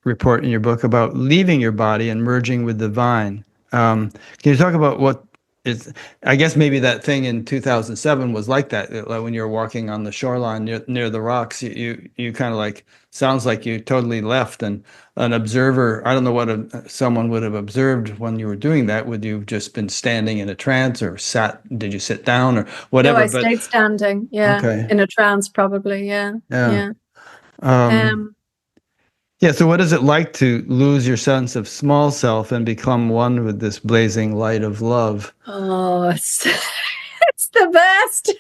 report in your book about leaving your body and merging with the divine. Can you talk about what is? I guess maybe that thing in 2007 was like that. Like when you were walking on the shoreline near the rocks, you kind of like, sounds like you totally left, and an observer, I don't know what someone would have observed when you were doing that. Would you have just been standing in a trance, or did you sit down or whatever? No, I stayed standing. Yeah. Okay. In a trance, probably. Yeah. Yeah. So what is it like to lose your sense of small self and become one with this blazing light of love? Oh, it's the best.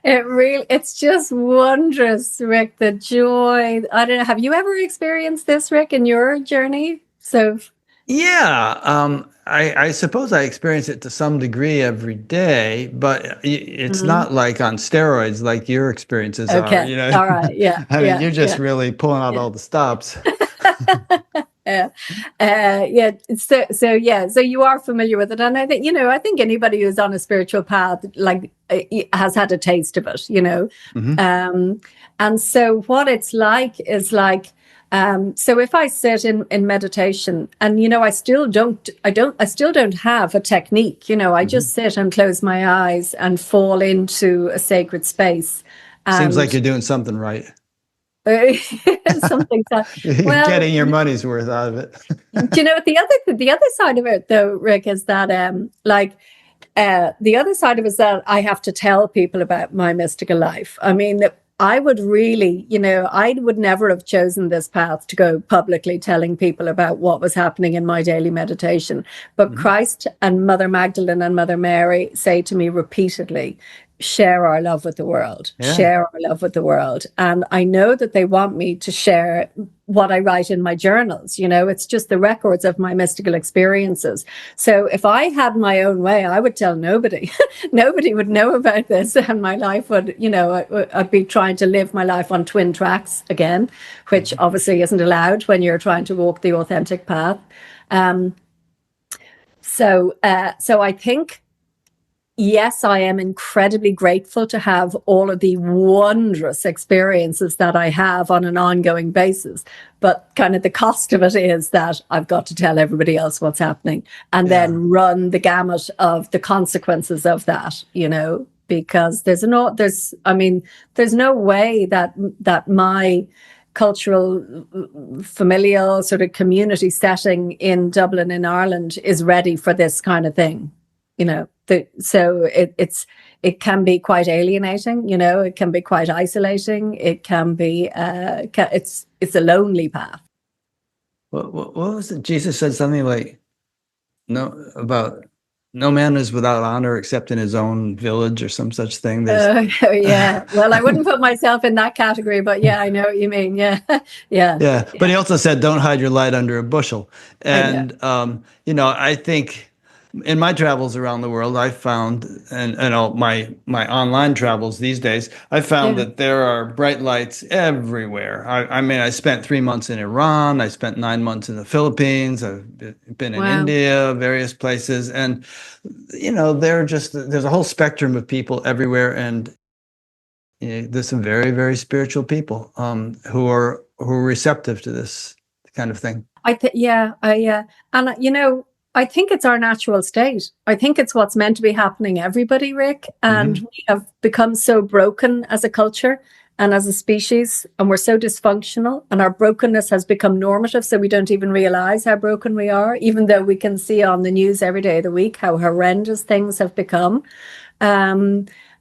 It's just wondrous, Rick, the joy. I don't know. Have you ever experienced this, Rick, in your journey? Yeah, I suppose I experience it to some degree every day, but it's not like on steroids like your experiences are. All right. Yeah. I mean, you're just really pulling out all the stops. So you are familiar with it, and I think anybody who's on a spiritual path has had a taste of it, and so what it's like is like. So if I sit in meditation, and I still don't have a technique, I just sit and close my eyes and fall into a sacred space. Seems like you're doing something right. Something getting your money's worth out of it. The other side of it, though, Rick, is that the other side of it is that I have to tell people about my mystical life. I mean, I would really, I would never have chosen this path to go publicly telling people about what was happening in my daily meditation. But Christ and Mother Magdalene and Mother Mary say to me repeatedly, share our love with the world, share our love with the world. And I know that they want me to share what I write in my journals. It's just the records of my mystical experiences. So if I had my own way, I would tell nobody. Nobody would know about this, and my life would, I'd be trying to live my life on twin tracks again, which obviously isn't allowed when you're trying to walk the authentic path. So I think, yes, I am incredibly grateful to have all of the wondrous experiences that I have on an ongoing basis. But kind of the cost of it is that I've got to tell everybody else what's happening, and then run the gamut of the consequences of that, because there's no way that my cultural, familial sort of community setting in Dublin, in Ireland, is ready for this kind of thing. So it can be quite alienating, it can be quite isolating. It can be, it's a lonely path. What was it? Jesus said something like, no, about no man is without honor except in his own village or some such thing. Yeah. Well, I wouldn't put myself in that category, but yeah, I know what you mean. Yeah. Yeah. Yeah. But he also said, don't hide your light under a bushel. I know. And, I think in my travels around the world, I found, and all my online travels these days, I found Yeah. that there are bright lights everywhere. I mean, I spent 3 months in Iran. I spent 9 months in the Philippines. I've been in Wow. India, various places. And, there's a whole spectrum of people everywhere. And there's some very, very spiritual people who are receptive to this kind of thing. And I think it's our natural state. I think it's what's meant to be happening everybody, Rick. And we have become so broken as a culture and as a species, and we're so dysfunctional, and our brokenness has become normative, so we don't even realize how broken we are, even though we can see on the news every day of the week how horrendous things have become.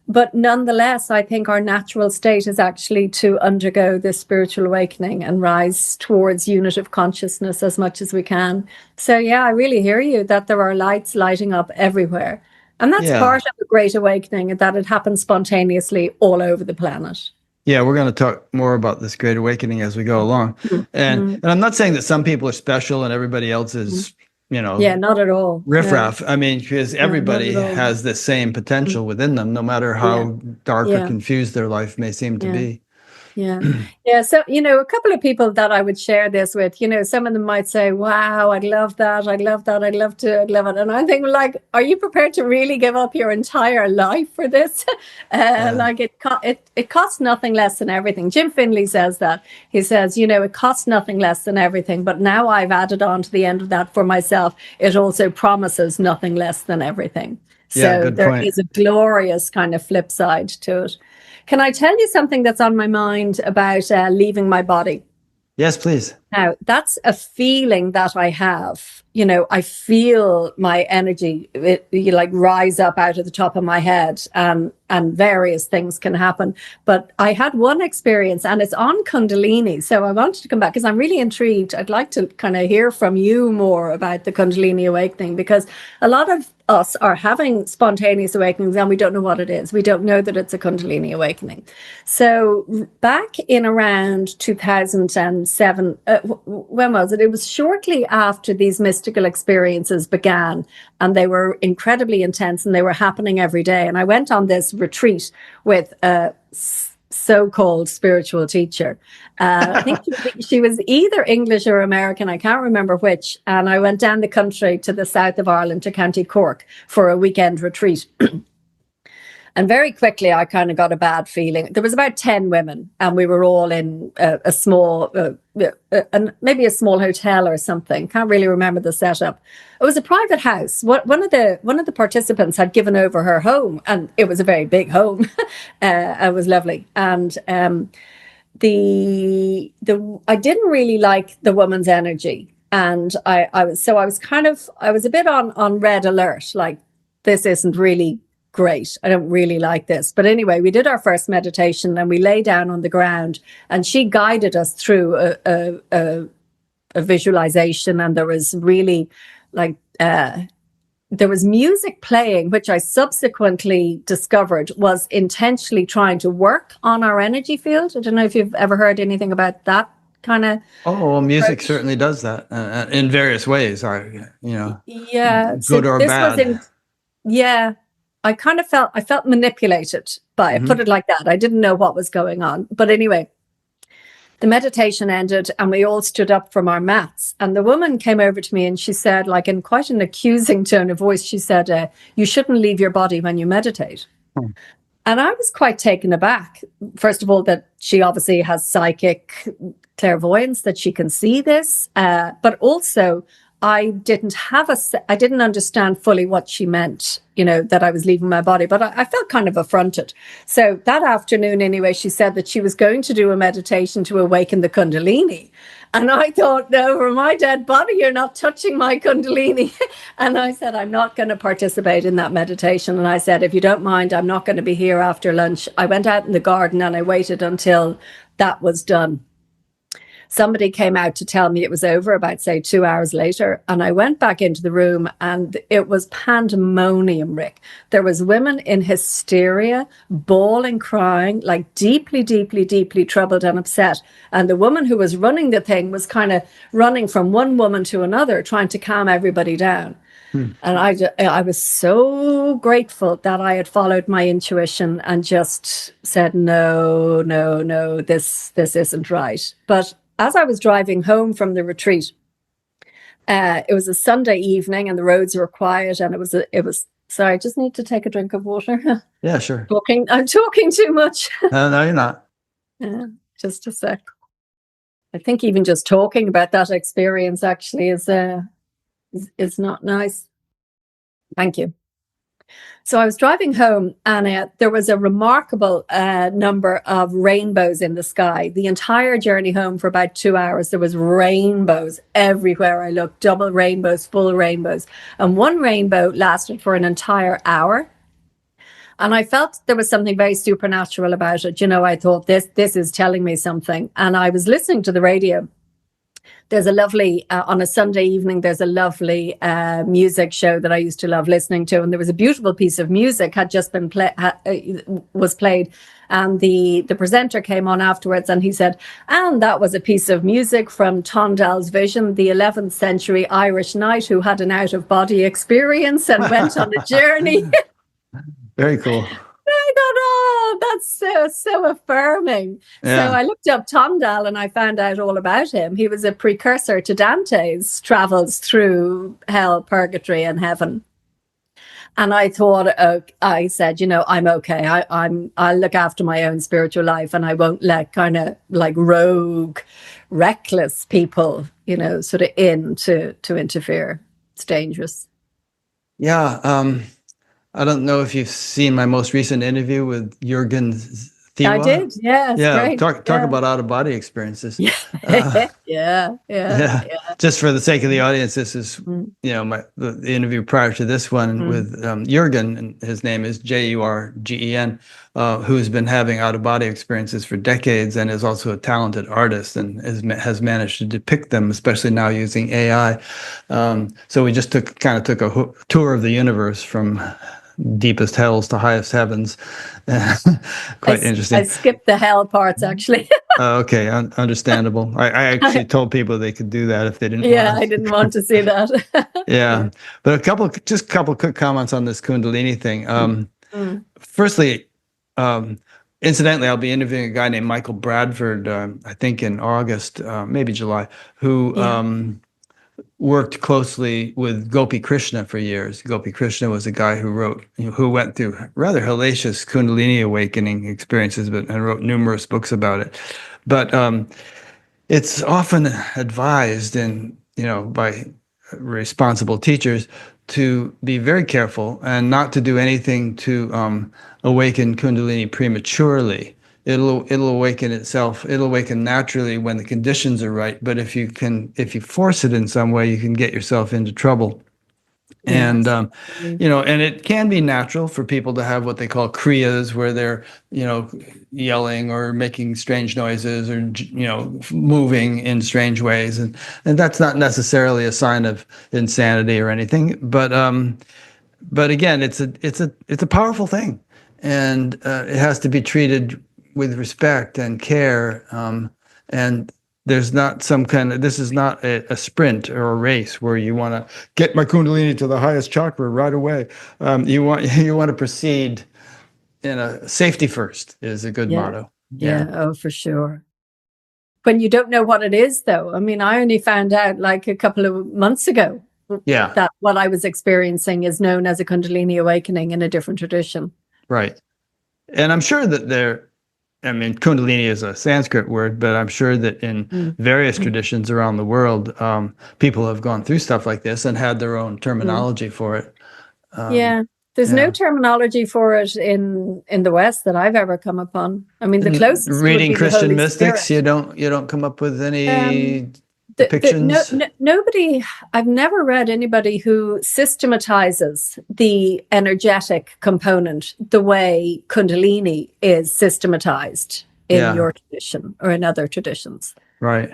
But nonetheless, I think our natural state is actually to undergo this spiritual awakening and rise towards unitive consciousness as much as we can. So, yeah, I really hear you that there are lights lighting up everywhere. And that's part of the Great Awakening, that it happens spontaneously all over the planet. Yeah, we're going to talk more about this Great Awakening as we go along. And I'm not saying that some people are special and everybody else is, yeah, not at all. Riffraff. I mean, because everybody has the same potential within them, no matter how dark or confused their life may seem to be. Yeah. So, a couple of people that I would share this with, some of them might say, wow, I'd love that. I'd love that. I'd love it. And I think, like, are you prepared to really give up your entire life for this? Like it costs nothing less than everything. Jim Finley says that. He says, it costs nothing less than everything. But now I've added on to the end of that for myself. It also promises nothing less than everything. So there is a glorious kind of flip side to it. Can I tell you something that's on my mind about leaving my body? Yes, please. Now, that's a feeling that I have. I feel my energy like rise up out of the top of my head, and various things can happen. But I had one experience, and it's on Kundalini. So I wanted to come back because I'm really intrigued. I'd like to kind of hear from you more about the Kundalini awakening, because a lot of us are having spontaneous awakenings and we don't know what it is. We don't know that it's a Kundalini awakening. So back in around 2007, when was it? It was shortly after these mystical experiences began, and they were incredibly intense and they were happening every day. And I went on this retreat with a so-called spiritual teacher. I think she was either English or American. I can't remember which. And I went down the country to the south of Ireland, to County Cork, for a weekend retreat. And very quickly, I kind of got a bad feeling. There was about 10 women, and we were all in a small, maybe a small hotel or something. Can't really remember the setup. It was a private house. One of the participants had given over her home, and it was a very big home. It was lovely, and I didn't really like the woman's energy, and I was a bit on red alert. Like, this isn't really great. I don't really like this. But anyway, we did our first meditation and we lay down on the ground, and she guided us through a visualization. And there was really there was music playing, which I subsequently discovered was intentionally trying to work on our energy field. I don't know if you've ever heard anything about that kind of. Oh, well, music certainly does that in various ways. Yeah, good or bad. I kind of felt manipulated by it, put it like that. I didn't know what was going on. But anyway, the meditation ended and we all stood up from our mats. And the woman came over to me and she said, like in quite an accusing tone of voice, she said, you shouldn't leave your body when you meditate. And I was quite taken aback. First of all, that she obviously has psychic clairvoyance, that she can see this. But also, I didn't understand fully what she meant, that I was leaving my body, but I felt kind of affronted. So that afternoon, anyway, she said that she was going to do a meditation to awaken the Kundalini. And I thought, no, over my dead body, you're not touching my Kundalini. And I said, I'm not going to participate in that meditation. And I said, if you don't mind, I'm not going to be here after lunch. I went out in the garden and I waited until that was done. somebody came out to tell me it was over about, say, 2 hours later. And I went back into the room and it was pandemonium, Rick. There was women in hysteria, bawling, crying, like deeply, deeply, deeply troubled and upset. And the woman who was running the thing was kind of running from one woman to another, trying to calm everybody down. And I was so grateful that I had followed my intuition and just said, no, no, no, this isn't right. But as I was driving home from the retreat, it was a Sunday evening and the roads were quiet, and it was. Sorry, I just need to take a drink of water. Yeah, sure. I'm talking too much. No, you're not. Yeah, just a sec. I think even just talking about that experience actually is not nice. Thank you. So I was driving home, and there was a remarkable number of rainbows in the sky. The entire journey home for about 2 hours, there was rainbows everywhere I looked, double rainbows, full rainbows. And one rainbow lasted for an entire hour. And I felt there was something very supernatural about it. You know, I thought this is telling me something. And I was listening to the radio. There's a lovely, on a Sunday evening, there's a lovely music show that I used to love listening to. And there was a beautiful piece of music had just been was played. And the presenter came on afterwards and he said, and that was a piece of music from Tondal's Vision, the 11th century Irish knight who had an out-of-body experience and went on a journey. Very cool. I thought, oh, that's so affirming. Yeah. So I looked up Tondal and I found out all about him. He was a precursor to Dante's travels through hell, purgatory, and heaven. And I thought, I said, you know, I'm okay. I'll look after my own spiritual life, and I won't let kind of like rogue, reckless people, you know, sort of to interfere. It's dangerous. Yeah. I don't know if you've seen my most recent interview with Jürgen Thiwa. I did, yeah. Great. Talk about out-of-body experiences. Yeah. Just for the sake of the audience, this is you know the interview prior to this one with Jürgen, and his name is Jurgen, who's been having out-of-body experiences for decades and is also a talented artist and has managed to depict them, especially now using AI. So we just took a tour of the universe from deepest hells to highest heavens. Quite interesting. I skipped the hell parts, actually. Okay, understandable. I actually told people they could do that if they didn't want. I didn't want to see that. Yeah, but a couple quick comments on this Kundalini thing. Firstly, incidentally, I'll be interviewing a guy named Michael Bradford, I think in August, maybe July, who worked closely with Gopi Krishna for years. Gopi Krishna was a guy who went through rather hellacious Kundalini awakening experiences, and wrote numerous books about it. But it's often advised by responsible teachers to be very careful and not to do anything to awaken Kundalini prematurely. It'll awaken itself. It'll awaken naturally when the conditions are right. But if you force it in some way, you can get yourself into trouble. Yes. And and it can be natural for people to have what they call kriyas, where they're yelling or making strange noises or moving in strange ways, and that's not necessarily a sign of insanity or anything. But again, it's a powerful thing, and it has to be treated with respect and care, and there's not this is not a sprint or a race where you want to get my Kundalini to the highest chakra right away. You want to proceed in a safety first is a good motto. Yeah, oh, for sure. When you don't know what it is, though, I mean, I only found out like a couple of months ago that what I was experiencing is known as a Kundalini awakening in a different tradition. Right. And I'm sure that Kundalini is a Sanskrit word, but I'm sure that in various traditions around the world, people have gone through stuff like this and had their own terminology for it. There's no terminology for it in the West that I've ever come upon. I mean, the closest reading would be Christian the Holy mystics, Spirit. you don't come up with any depictions. Nobody. I've never read anybody who systematizes the energetic component the way Kundalini is systematized in your tradition or in other traditions. Right.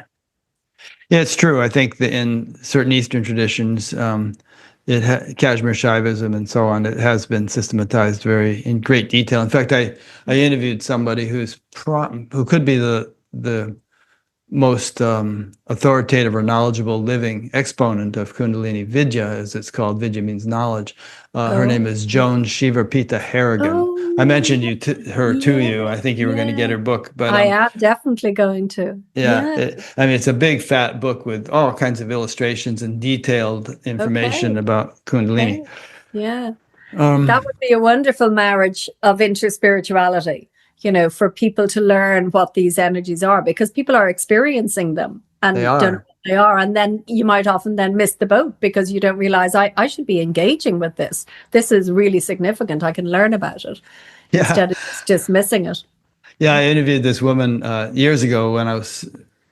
Yeah, it's true. I think that in certain Eastern traditions, Kashmir Shaivism and so on, it has been systematized very in great detail. In fact, I interviewed somebody who could be the most authoritative or knowledgeable living exponent of Kundalini Vidya, as it's called. Vidya means knowledge. Her name is Joan Shiva-Pita Harrigan. I mentioned her to you. I think you were going to get her book, but I am definitely going to. yeah. I mean, it's a big fat book with all kinds of illustrations and detailed information about Kundalini. Okay. Yeah. That would be a wonderful marriage of interspirituality, for people to learn what these energies are, because people are experiencing them and don't know what they are. And then you might often then miss the boat because you don't realize I should be engaging with this. This is really significant. I can learn about it instead of just dismissing it. Yeah, I interviewed this woman years ago when I was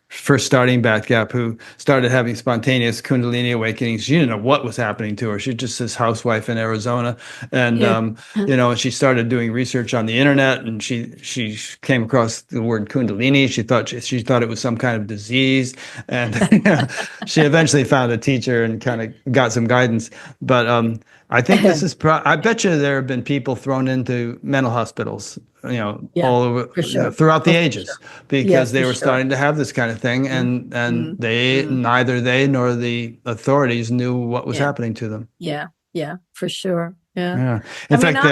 first starting Batgap, who started having spontaneous Kundalini awakenings. She didn't know what was happening to her. She's just this housewife in Arizona, and she started doing research on the internet, and she came across the word Kundalini. She thought it was some kind of disease, and she eventually found a teacher and kind of got some guidance. But I think this is. I bet you there have been people thrown into mental hospitals, all over throughout the ages, because they were starting to have this kind of thing, and neither they nor the authorities knew what was happening to them. Yeah, for sure. In fact,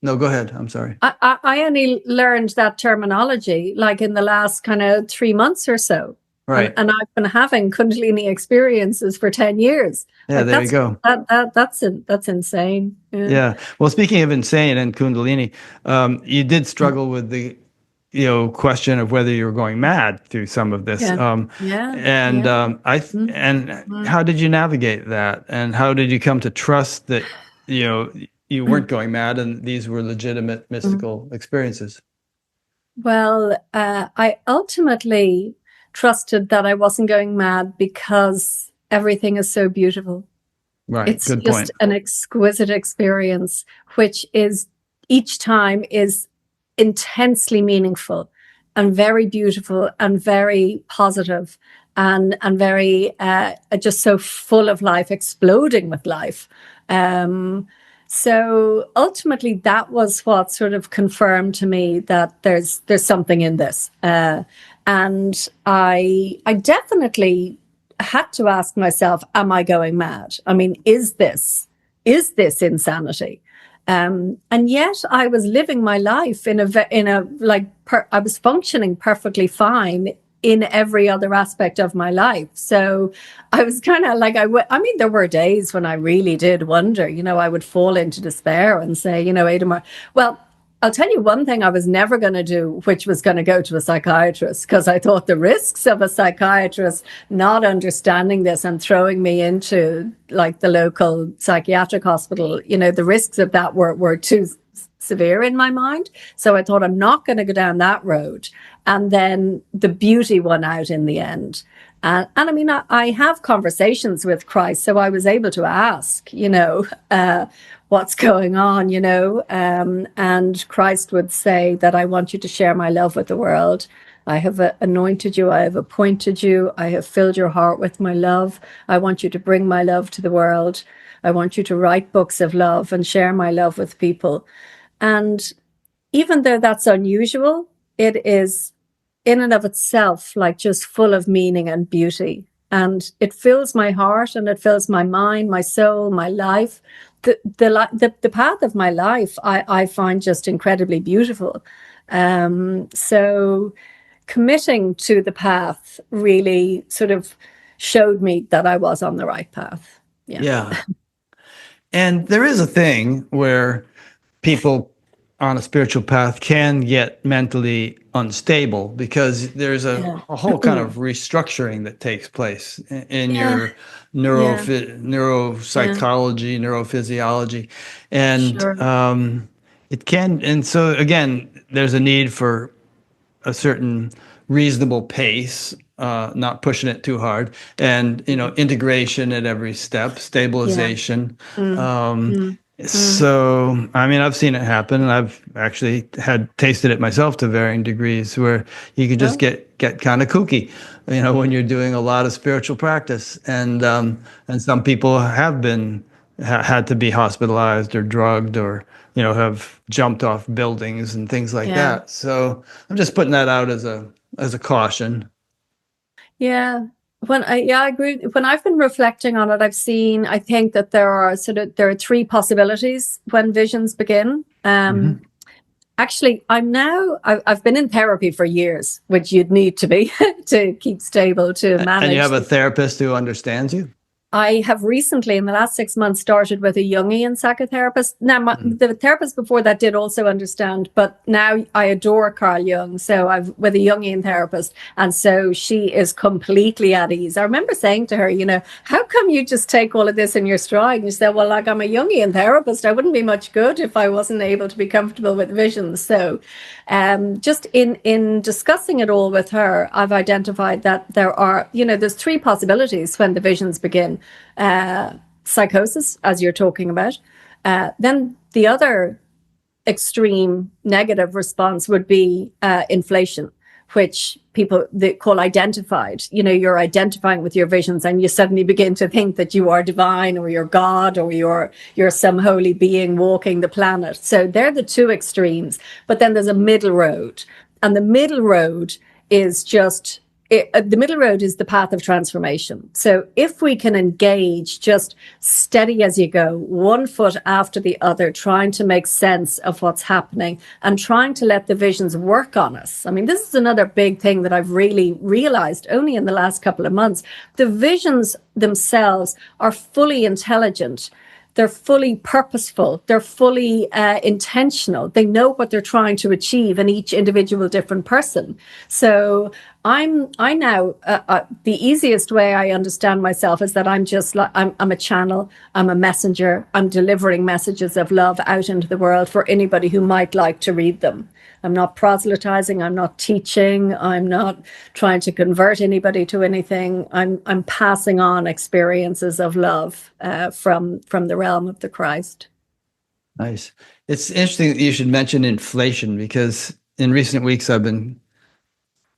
no, go ahead. I'm sorry. I only learned that terminology like in the last kind of 3 months or so. Right. And I've been having Kundalini experiences for 10 years. Yeah, there you go. That's insane. Yeah. Well, speaking of insane and Kundalini, you did struggle with the question of whether you were going mad through some of this. And how did you navigate that? And how did you come to trust that you weren't going mad and these were legitimate mystical experiences? Well, I ultimately trusted that I wasn't going mad because everything is so beautiful. Right. It's just an exquisite experience, which is each time is intensely meaningful and very beautiful and very positive and very just so full of life, exploding with life. So ultimately, that was what sort of confirmed to me that there's something in this. And I definitely had to ask myself, am I going mad? I mean, is this insanity? And yet I was living my life I was functioning perfectly fine in every other aspect of my life. So I was kind of like, there were days when I really did wonder, I would fall into despair and say, Adamar, well, I'll tell you one thing I was never going to do, which was going to go to a psychiatrist, because I thought the risks of a psychiatrist not understanding this and throwing me into like the local psychiatric hospital, the risks of that were too severe in my mind. So I thought I'm not going to go down that road. And then the beauty won out in the end. And I mean, I have conversations with Christ, so I was able to ask, what's going on, and Christ would say that I want you to share my love with the world. I have anointed you. I have appointed you. I have filled your heart with my love. I want you to bring my love to the world. I want you to write books of love and share my love with people. And even though that's unusual, it is in and of itself like just full of meaning and beauty. And it fills my heart and it fills my mind, my soul, my life. The path of my life, I find just incredibly beautiful. So committing to the path really sort of showed me that I was on the right path. Yeah. And there is a thing where people on a spiritual path can get mentally unstable because there's a whole kind of restructuring that takes place in your neuropsychology, neurophysiology. And it can, and so again, there's a need for a certain reasonable pace, not pushing it too hard, and integration at every step, stabilization. So, I mean, I've seen it happen, and I've actually had tasted it myself to varying degrees, where you can just Oh, get kind of kooky, when you're doing a lot of spiritual practice, and some people have been had to be hospitalized or drugged, or have jumped off buildings and things like yeah. that. So, I'm just putting that out as a caution. Yeah. I agree. When I've been reflecting on it, I think that there are three possibilities when visions begin. Hmm. Actually, I've been in therapy for years, which you'd need to be to keep stable, to And you manage. have a therapist who understands you. I have recently, in the last 6 months, started with a Jungian psychotherapist. Now, Mm. the therapist before that did also understand, but now I adore Carl Jung. So I've with a Jungian therapist, and so she is completely at ease. I remember saying to her, how come you just take all of this in your stride? And she said, well, like, I'm a Jungian therapist. I wouldn't be much good if I wasn't able to be comfortable with visions. So, just in discussing it all with her, I've identified that there's three possibilities when the visions begin. Psychosis, as you're talking about. Then the other extreme negative response would be inflation, which people they call identified. You're identifying with your visions, and you suddenly begin to think that you are divine, or you're God, or you're some holy being walking the planet. So they're the two extremes. But then there's a middle road, and the middle road is just the middle road is the path of transformation. So if we can engage just steady as you go, one foot after the other, trying to make sense of what's happening and trying to let the visions work on us. I mean, this is another big thing that I've really realized only in the last couple of months. The visions themselves are fully intelligent. They're fully purposeful. They're fully intentional. They know what they're trying to achieve in each individual different person. So I now, the easiest way I understand myself is that I'm just like, I'm a channel, I'm a messenger, I'm delivering messages of love out into the world for anybody who might like to read them. I'm not proselytizing, I'm not teaching, I'm not trying to convert anybody to anything. I'm passing on experiences of love from the realm of the Christ. Nice. It's interesting that you should mention inflation, because in recent weeks I've been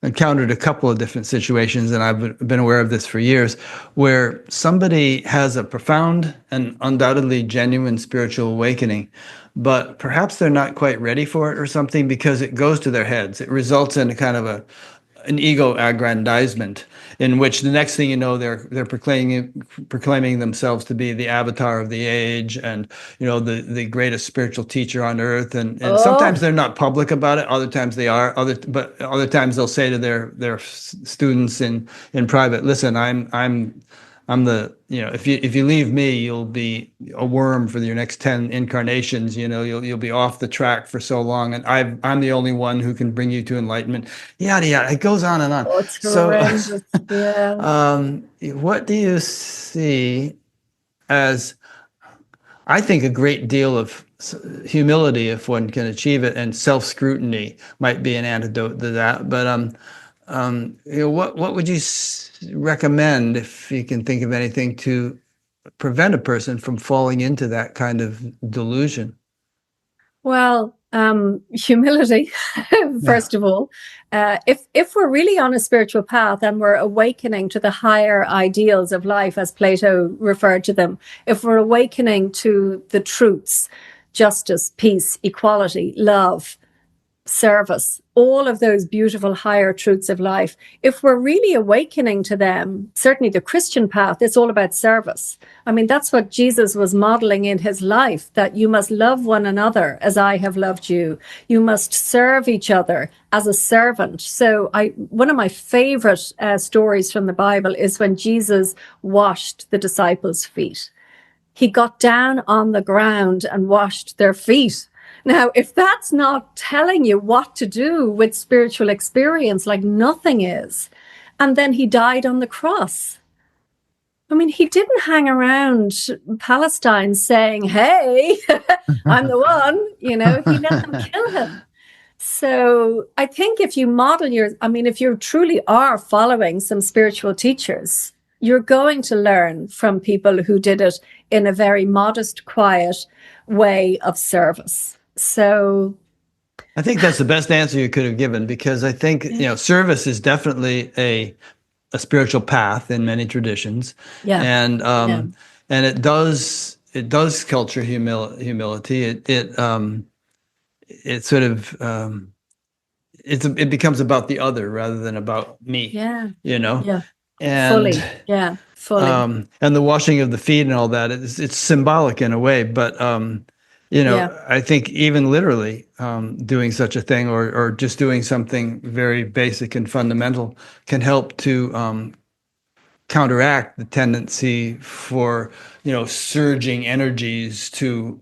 encountered a couple of different situations, and I've been aware of this for years, where somebody has a profound and undoubtedly genuine spiritual awakening, but perhaps they're not quite ready for it or something, because it goes to their heads. It results in a kind of an ego aggrandizement, in which the next thing you know, they're proclaiming themselves to be the avatar of the age, and the greatest spiritual teacher on earth, and sometimes Oh, they're not public about it, other times they are, but other times they'll say to their students in private, listen, I'm the, if you leave me, you'll be a worm for your next 10 incarnations. You'll be off the track for so long, and I'm the only one who can bring you to enlightenment. Yada yada. It goes on and on. it's So, horrendous. Yeah. what do you see as, I think, a great deal of humility, if one can achieve it, and self-scrutiny might be an antidote to that. But what would you recommend, if you can think of anything, to prevent a person from falling into that kind of delusion? Well, humility, Yeah. first of all. If we're really on a spiritual path and we're awakening to the higher ideals of life, as Plato referred to them, if we're awakening to the truths, justice, peace, equality, love, service, all of those beautiful higher truths of life, if we're really awakening to them, certainly the Christian path, it's all about service. I mean, that's what Jesus was modeling in his life, that you must love one another as I have loved you. You must serve each other as a servant. So one of my favorite stories from the Bible is when Jesus washed the disciples' feet. He got down on the ground and washed their feet. Now, if that's not telling you what to do with spiritual experience, like nothing is, and then he died on the cross. I mean, he didn't hang around Palestine saying, hey, I'm the one, he let them kill him. So I think if you model if you truly are following some spiritual teachers, you're going to learn from people who did it in a very modest, quiet way of service. So I think that's the best answer you could have given, because I think, service is definitely a spiritual path in many traditions. yeah, And yeah, and it does culture humility. It sort of it becomes about the other rather than about me, yeah, you know. yeah, And fully. Yeah, fully. and the washing of the feet and all that, it's symbolic in a way, but Yeah, I think even literally doing such a thing, or just doing something very basic and fundamental, can help to counteract the tendency for surging energies to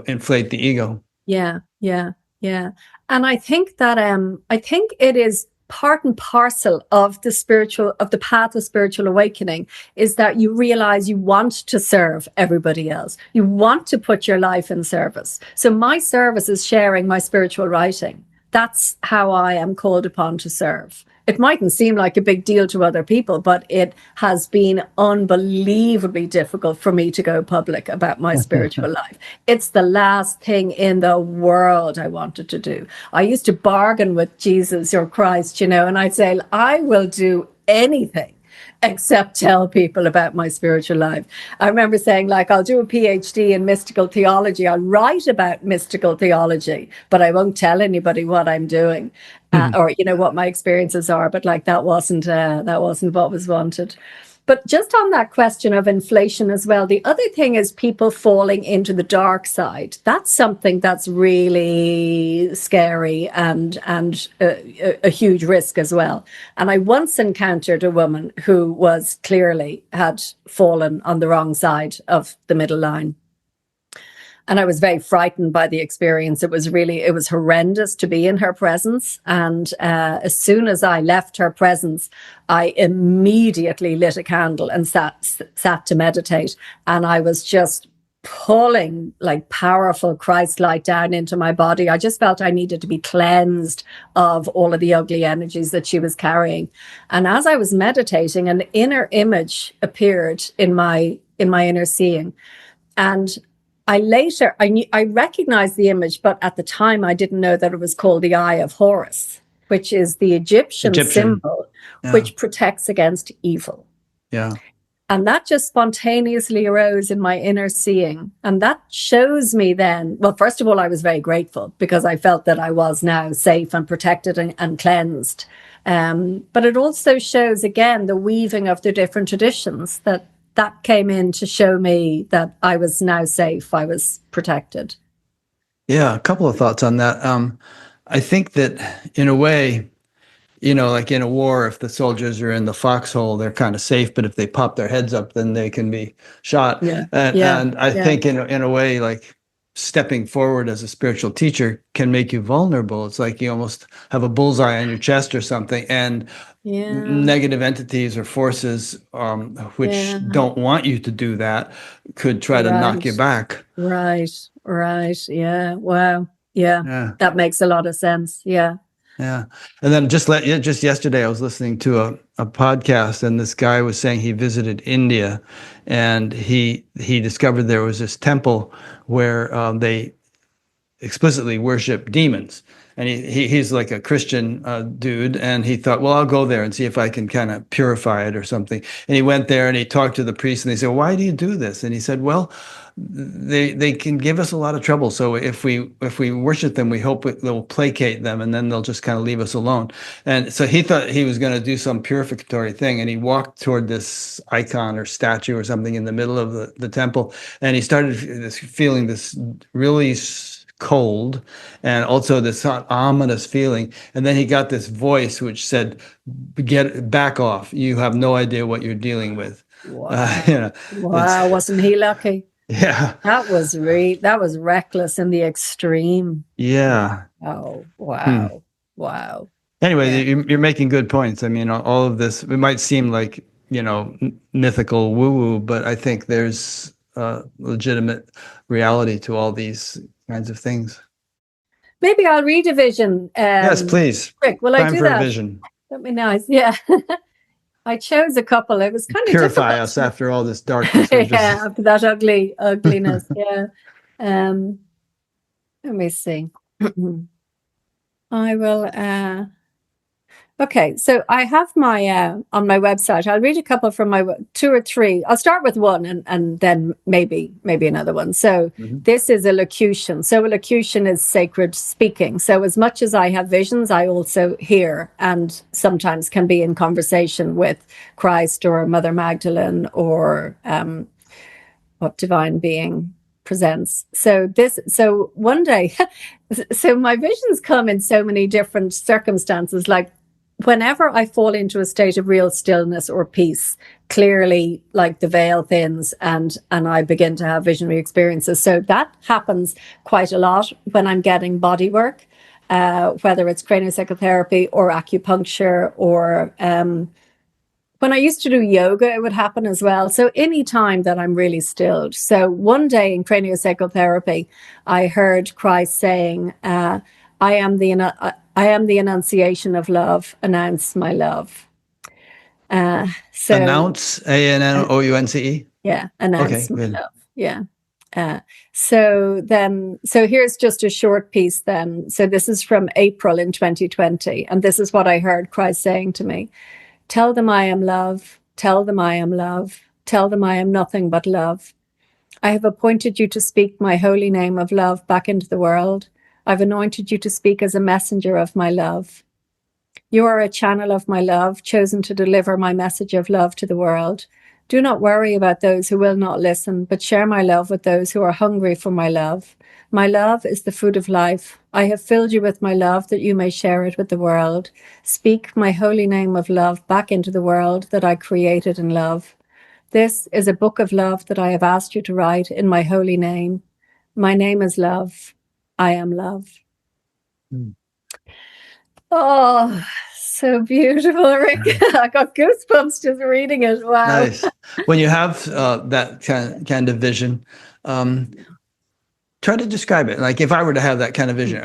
inflate the ego. yeah, yeah, yeah. And I think it is part and parcel of the path of spiritual awakening, is that you realize you want to serve everybody else. You want to put your life in service. So my service is sharing my spiritual writing. That's how I am called upon to serve. It mightn't seem like a big deal to other people, but it has been unbelievably difficult for me to go public about my spiritual life. It's the last thing in the world I wanted to do. I used to bargain with Jesus or Christ, and I'd say, I will do anything except tell people about my spiritual life. I remember saying, like, I'll do a PhD in mystical theology. I'll write about mystical theology, but I won't tell anybody what I'm doing, or what my experiences are. But like that wasn't what was wanted. But just on that question of inflation as well, the other thing is people falling into the dark side. That's something that's really scary and a huge risk as well. And I once encountered a woman who was clearly had fallen on the wrong side of the middle line. And I was very frightened by the experience. It was horrendous to be in her presence. And as soon as I left her presence, I immediately lit a candle and sat to meditate. And I was just pulling like powerful Christ light down into my body. I just felt I needed to be cleansed of all of the ugly energies that she was carrying. And as I was meditating, an inner image appeared in my inner seeing. And I recognized the image, but at the time I didn't know that it was called the Eye of Horus, which is the Egyptian symbol, which protects against evil. Yeah. And that just spontaneously arose in my inner seeing. And that shows me then, well, first of all, I was very grateful because I felt that I was now safe and protected and cleansed. But it also shows, again, the weaving of the different traditions that came in to show me that I was now safe, I was protected. Yeah, a couple of thoughts on that. I think that in a way, like in a war, if the soldiers are in the foxhole, they're kind of safe, but if they pop their heads up, then they can be shot. Yeah. And I think in a way, like stepping forward as a spiritual teacher can make you vulnerable. It's like you almost have a bullseye on your chest or something, and negative entities or forces which don't want you to do that could try to knock you back. Right. Yeah. Wow. Yeah. That makes a lot of sense. Yeah. Yeah. And then just yesterday, I was listening to a podcast, and this guy was saying he visited India, and he discovered there was this temple where they explicitly worship demons. And he's like a Christian dude, and he thought, well, I'll go there and see if I can kind of purify it or something. And he went there and he talked to the priest, and they said, why do you do this? And he said, well, they can give us a lot of trouble. So if we worship them, we hope they'll placate them, and then they'll just kind of leave us alone. And so he thought he was going to do some purificatory thing, and he walked toward this icon or statue or something in the middle of the temple, and he started feeling this really cold and also this ominous feeling. And then he got this voice which said, back off, you have no idea what you're dealing with. Wow. Wow, wasn't he lucky? Yeah, that was reckless in the extreme. Yeah. Oh, wow. Wow. Anyway, you're making good points. I mean, all of this, it might seem like mythical woo-woo, but I think there's legitimate reality to all these kinds of things. Maybe I'll read a vision. Yes, please. Rick, will I do that? A vision. That'd be nice. Yeah. I chose a couple. It was kind of Purify difficult. us after all this darkness. Yeah, after that ugliness. Yeah. Let me see. I will. Okay, so I have my on my website. I'll read a couple from my 2 or 3. I'll start with one, and then maybe another one. So this is a locution. So a locution is sacred speaking. So as much as I have visions, I also hear, and sometimes can be in conversation with Christ or Mother Magdalene or what divine being presents. So one day, so my visions come in so many different circumstances, like whenever I fall into a state of real stillness or peace, clearly like the veil thins and I begin to have visionary experiences. So that happens quite a lot when I'm getting body work, whether it's craniosacral or acupuncture or when I used to do yoga, it would happen as well. So any time that I'm really stilled. So one day in craniosacral I heard Christ saying, I am the enunciation of love. Announce my love. So announce, ANNOUNCE. Yeah, announce okay, my good. love. Yeah. So here's just a short piece then. So this is from April in 2020, and this is what I heard Christ saying to me. Tell them I am love. Tell them I am love. Tell them I am nothing but love. I have appointed you to speak my holy name of love back into the world. I've anointed you to speak as a messenger of my love. You are a channel of my love, chosen to deliver my message of love to the world. Do not worry about those who will not listen, but share my love with those who are hungry for my love. My love is the food of life. I have filled you with my love that you may share it with the world. Speak my holy name of love back into the world that I created in love. This is a book of love that I have asked you to write in my holy name. My name is love. I am love. Oh, so beautiful, Rick. I got goosebumps just reading it. Wow. Nice. When you have that kind of vision, try to describe it. Like if I were to have that kind of vision,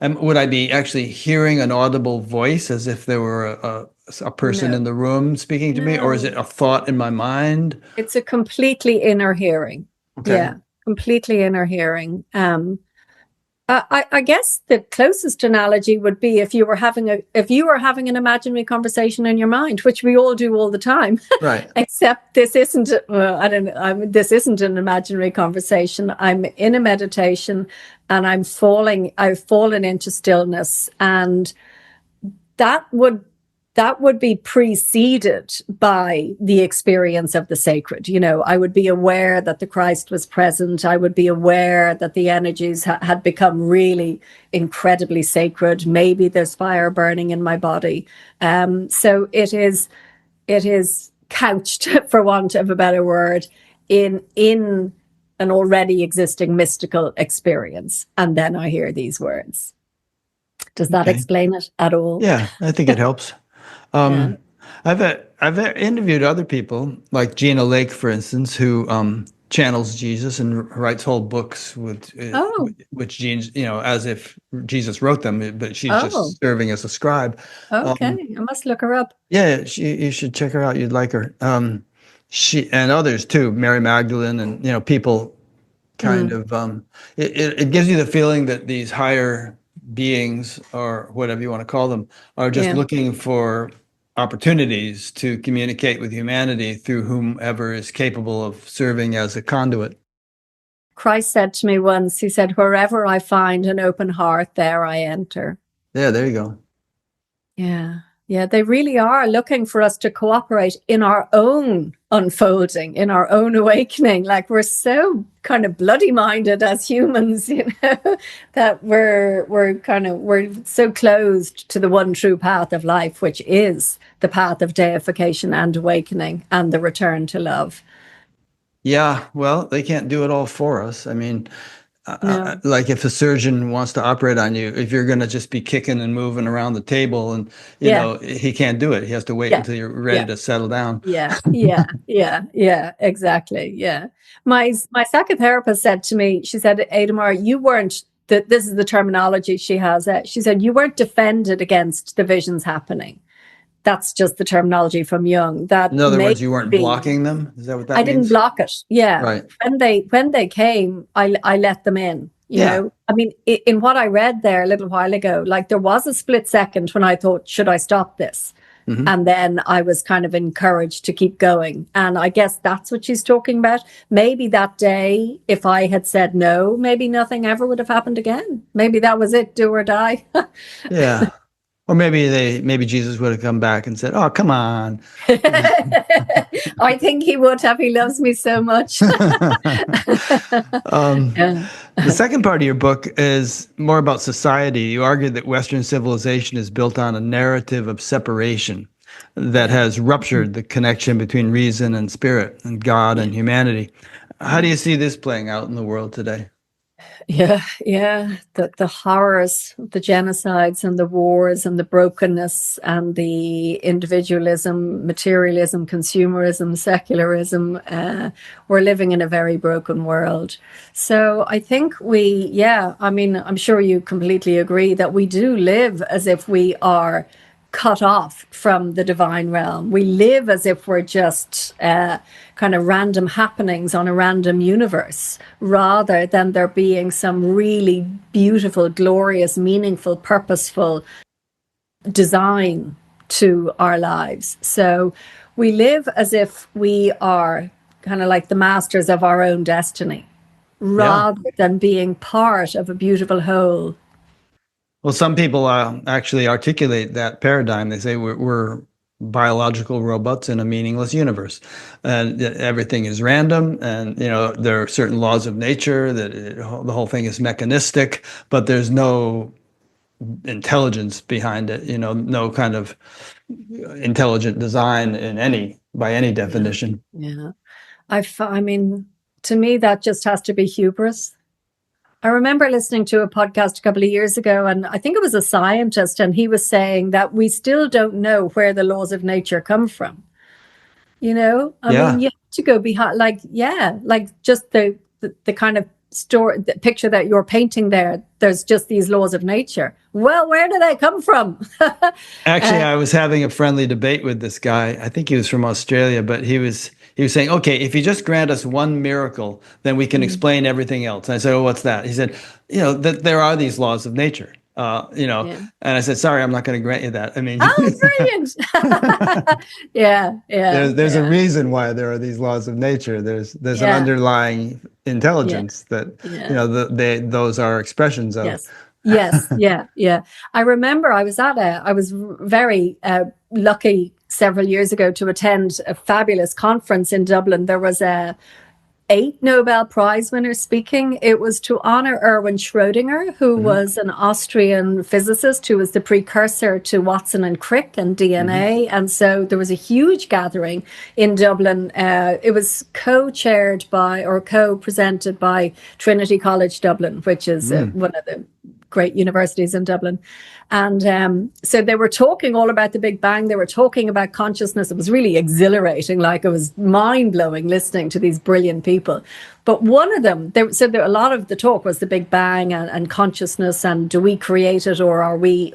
would I be actually hearing an audible voice as if there were a person in the room speaking to me, or is it a thought in my mind? It's a completely inner hearing. Okay. Yeah, completely inner hearing. I guess the closest analogy would be if you were having an imaginary conversation in your mind, which we all do all the time. Right. Except this isn't. This isn't an imaginary conversation. I'm in a meditation, and I've fallen into stillness, and that would be preceded by the experience of the sacred. You know, I would be aware that the Christ was present. I would be aware that the energies had become really incredibly sacred. Maybe there's fire burning in my body. So it is couched, for want of a better word, in an already existing mystical experience. And then I hear these words. Does that explain it at all? Yeah, I think it helps. I've interviewed other people, like Gina Lake, for instance, who channels Jesus and writes whole books with which Jean's, as if Jesus wrote them, but she's just serving as a scribe. Okay, I must look her up. Yeah, you should check her out. You'd like her. She and others too, Mary Magdalene, and people kind of. It gives you the feeling that these higher beings, or whatever you want to call them, are just looking for opportunities to communicate with humanity through whomever is capable of serving as a conduit. Christ said to me once, he said, wherever I find an open heart, there I enter. Yeah, there you go. Yeah, they really are looking for us to cooperate in our own unfolding, in our own awakening. Like, we're so kind of bloody minded as humans, that we're so closed to the one true path of life, which is the path of deification and awakening and the return to love. Yeah, well, they can't do it all for us. I mean, like if a surgeon wants to operate on you, if you're going to just be kicking and moving around the table, and he can't do it. He has to wait until you're ready to settle down. Yeah, exactly. Yeah. My psychotherapist said to me, she said, Adamar, you weren't, this is the terminology she has. She said, you weren't defended against the visions happening. that's just the terminology from Jung. That In other words, you weren't blocking them? Is that what that I means? didn't block it. Yeah. Right. When they came, I let them in. You know, I mean, in what I read there a little while ago, like there was a split second when I thought, should I stop this? Mm-hmm. And then I was kind of encouraged to keep going. And I guess that's what she's talking about. Maybe that day, if I had said no, maybe nothing ever would have happened again. Maybe that was it, do or die. Yeah. Or maybe Jesus would have come back and said, "Oh, come on." I think he would have. He loves me so much. The second part of your book is more about society. You argue that Western civilization is built on a narrative of separation that has ruptured the connection between reason and spirit and God and humanity. How do you see this playing out in the world today? Yeah. The horrors, the genocides and the wars and the brokenness and the individualism, materialism, consumerism, secularism. We're living in a very broken world. So I think I'm sure you completely agree that we do live as if we are cut off from the divine realm. We live as if we're just kind of random happenings on a random universe, rather than there being some really beautiful, glorious, meaningful, purposeful design to our lives. So we live as if we are kind of like the masters of our own destiny, rather than being part of a beautiful whole. Well, some people actually articulate that paradigm. They say we're biological robots in a meaningless universe, and everything is random, and there are certain laws of nature, that the whole thing is mechanistic, but there's no intelligence behind it. No kind of intelligent design by any definition. Yeah. I mean, to me, that just has to be hubris. I remember listening to a podcast a couple of years ago, and I think it was a scientist, and he was saying that we still don't know where the laws of nature come from. I mean, you have to go behind, like just the kind of story, the picture that you're painting there. There's just these laws of nature. Well, where do they come from? Actually, I was having a friendly debate with this guy. I think he was from Australia, but he was saying, okay, if you just grant us one miracle, then we can explain everything else. And I said, oh, what's that? He said, that there are these laws of nature. And I said, sorry, I'm not going to grant you that. I mean, brilliant. There's a reason why there are these laws of nature. There's an underlying intelligence that, those are expressions of. Yes. I remember I was very lucky several years ago to attend a fabulous conference in Dublin. There was 8 Nobel Prize winners speaking. It was to honor Erwin Schrödinger, who was an Austrian physicist who was the precursor to Watson and Crick and DNA. And so there was a huge gathering in Dublin. It was co-chaired by or co-presented by Trinity College Dublin, which is one of the great universities in Dublin. And so they were talking all about the Big Bang. They were talking about consciousness. It was really exhilarating. Like, it was mind-blowing listening to these brilliant people. But one of them, a lot of the talk was the Big Bang and consciousness, and do we create it, or are we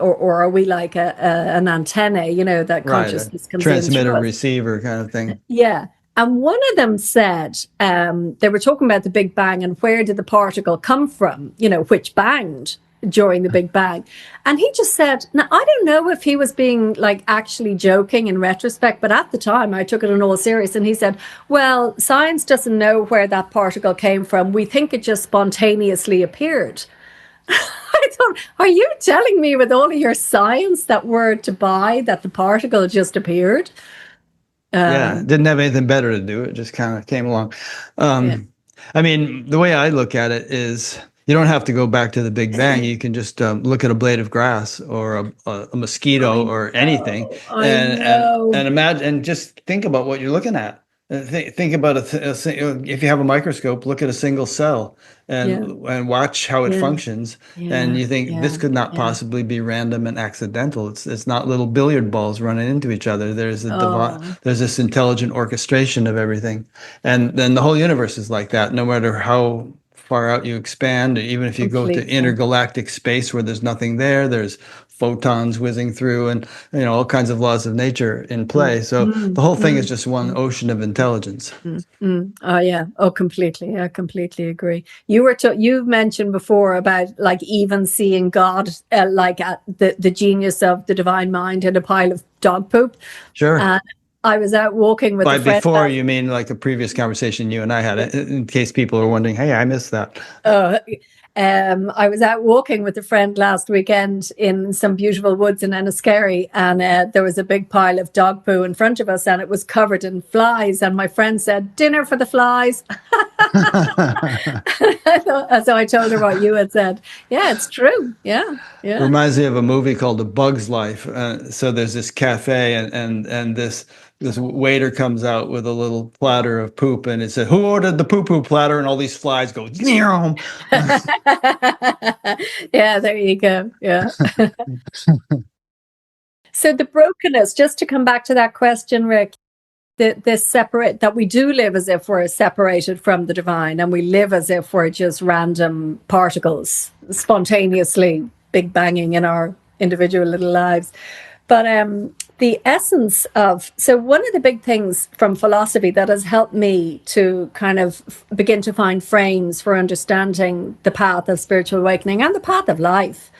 like an antenna, that consciousness comes in. Transmitter, receiver kind of thing. Yeah. And one of them said, they were talking about the Big Bang and where did the particle come from, which banged during the Big Bang. And he just said, now, I don't know if he was being like actually joking in retrospect, but at the time I took it in all serious. And he said, well, science doesn't know where that particle came from. We think it just spontaneously appeared. I thought, are you telling me with all of your science that we're to buy that the particle just appeared? Didn't have anything better to do. It just kind of came along. I mean, the way I look at it is, you don't have to go back to the Big Bang. You can just look at a blade of grass or a mosquito or anything, and imagine, and just think about what you're looking at. Think about if you have a microscope, look at a single cell and watch how it functions, and you think this could not possibly be random and accidental. It's not little billiard balls running into each other. There's this intelligent orchestration of everything, and then the whole universe is like that. No matter how far out you expand, even if you go to intergalactic space where there's nothing there's photons whizzing through, and all kinds of laws of nature in play. So the whole thing is just one ocean of intelligence. Oh yeah. Oh, completely. I completely agree. You've mentioned before about like even seeing God, like at the genius of the divine mind in a pile of dog poop. Sure. I was out walking with By a friend. Before, you mean like a previous conversation you and I had, in case people are wondering, hey, I missed that. I was out walking with a friend last weekend in some beautiful woods in Enniskerry, and there was a big pile of dog poo in front of us, and it was covered in flies. And my friend said, "Dinner for the flies." So I told her what you had said. Yeah, it's true. Yeah. Reminds me of a movie called A Bug's Life. So there's this cafe, and this waiter comes out with a little platter of poop, and it said, "Who ordered the poo-poo platter?" And all these flies go, "Meow." Yeah, there you go. Yeah. So the brokenness, just to come back to that question, Rick, this separate, that we do live as if we're separated from the divine, and we live as if we're just random particles spontaneously big banging in our individual little lives. But the essence of, so one of the big things from philosophy that has helped me to kind of begin to find frames for understanding the path of spiritual awakening and the path of life,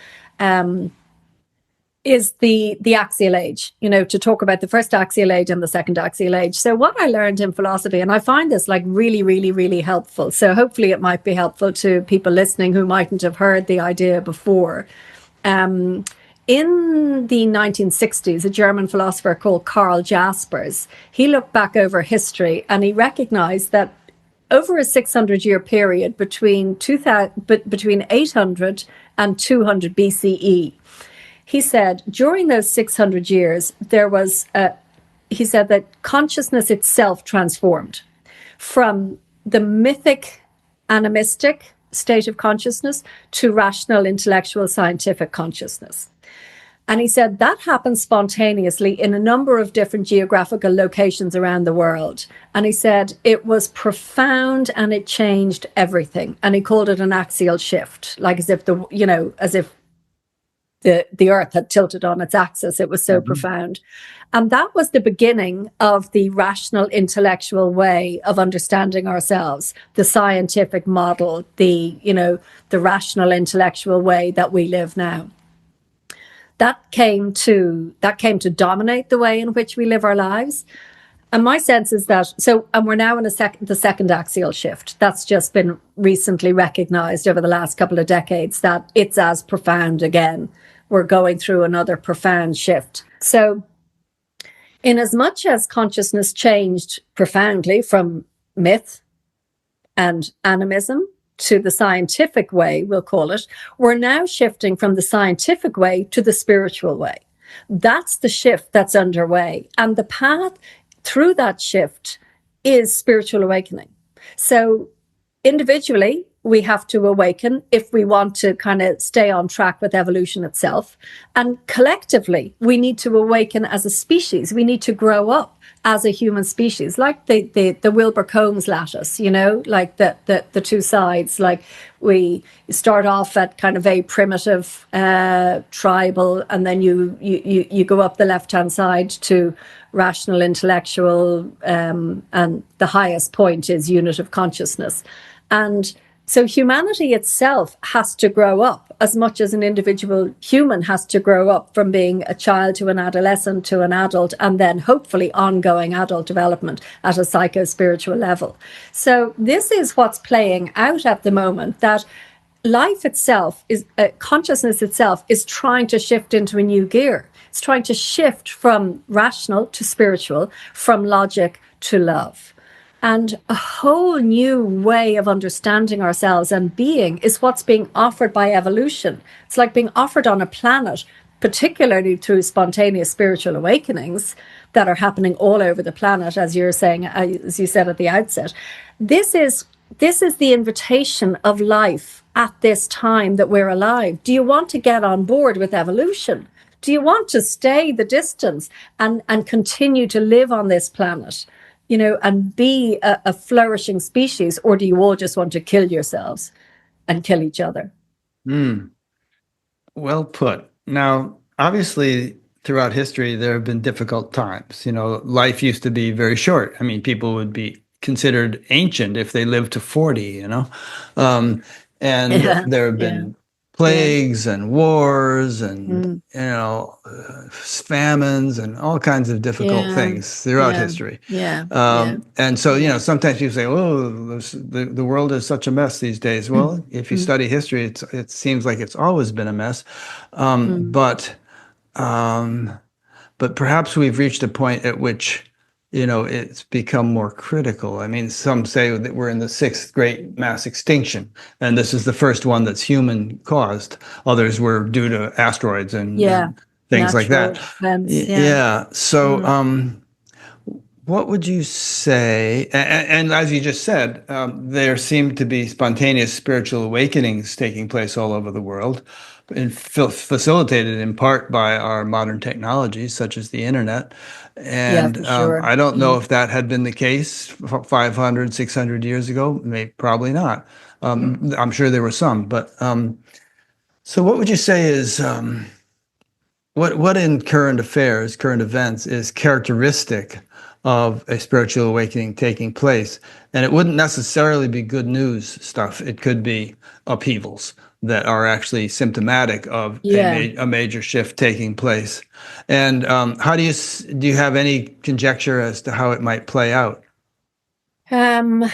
is the axial age, to talk about the first axial age and the second axial age. So what I learned in philosophy, and I find this like really, really, really helpful. So hopefully it might be helpful to people listening who mightn't have heard the idea before. In the 1960s, a German philosopher called Karl Jaspers, he looked back over history and he recognized that over a 600-year period between 800 and 200 BCE, he said during those 600 years, he said that consciousness itself transformed from the mythic, animistic state of consciousness to rational, intellectual, scientific consciousness. And he said that happened spontaneously in a number of different geographical locations around the world. And he said it was profound and it changed everything. And he called it an axial shift, like as if the earth had tilted on its axis. It was so profound. And that was the beginning of the rational, intellectual way of understanding ourselves, the scientific model, the rational, intellectual way that we live now. That came to dominate the way in which we live our lives. And my sense is that, and we're now in the second axial shift. That's just been recently recognized over the last couple of decades that it's as profound again. We're going through another profound shift. So in as much as consciousness changed profoundly from myth and animism to the scientific way, we'll call it, we're now shifting from the scientific way to the spiritual way. That's the shift that's underway. And the path through that shift is spiritual awakening. So individually, we have to awaken if we want to kind of stay on track with evolution itself. And collectively, we need to awaken as a species. We need to grow up as a human species, like the Wilbur Combs lattice, like the two sides. Like we start off at kind of a primitive tribal, and then you go up the left-hand side to rational, intellectual, and the highest point is unit of consciousness. And so humanity itself has to grow up as much as an individual human has to grow up from being a child to an adolescent to an adult, and then hopefully ongoing adult development at a psycho-spiritual level. So this is what's playing out at the moment, that life itself is, consciousness itself is trying to shift into a new gear. It's trying to shift from rational to spiritual, from logic to love. And a whole new way of understanding ourselves and being is what's being offered by evolution. It's like being offered on a planet, particularly through spontaneous spiritual awakenings that are happening all over the planet, as you're saying, as you said at the outset. This is the invitation of life at this time that we're alive. Do you want to get on board with evolution? Do you want to stay the distance and continue to live on this planet? And be a flourishing species, or do you all just want to kill yourselves and kill each other? Well put. Now, obviously, throughout history, there have been difficult times. Life used to be very short. I mean, people would be considered ancient if they lived to 40. Um, and Yeah, there have yeah, been yeah. plagues and wars and, Mm. famines and all kinds of difficult Yeah, things throughout yeah, history. yeah, yeah, And so, yeah. sometimes people say, "Oh, the world is such a mess these days." Mm, Well, if you mm, study history, it seems like it's always been a mess. mm. But um, but perhaps we've reached a point at which, it's become more critical. I mean, some say that we're in the sixth great mass extinction, and this is the first one that's human caused. Others were due to asteroids Yeah, and things like that. natural events. Yeah. Yeah. So, Mm. what would you say? And as you just said, there seem to be spontaneous spiritual awakenings taking place all over the world, and facilitated in part by our modern technologies, such as the internet. Yeah, And for sure. I don't know Mm. if that had been the case 500, 600 years ago. Probably not. I'm sure there were some. But so, what would you say is what in current affairs, current events, is characteristic of a spiritual awakening taking place? And it wouldn't necessarily be good news stuff. It could be upheavals that are actually symptomatic of Yeah. a major shift taking place. And how do you have any conjecture as to how it might play out? Um,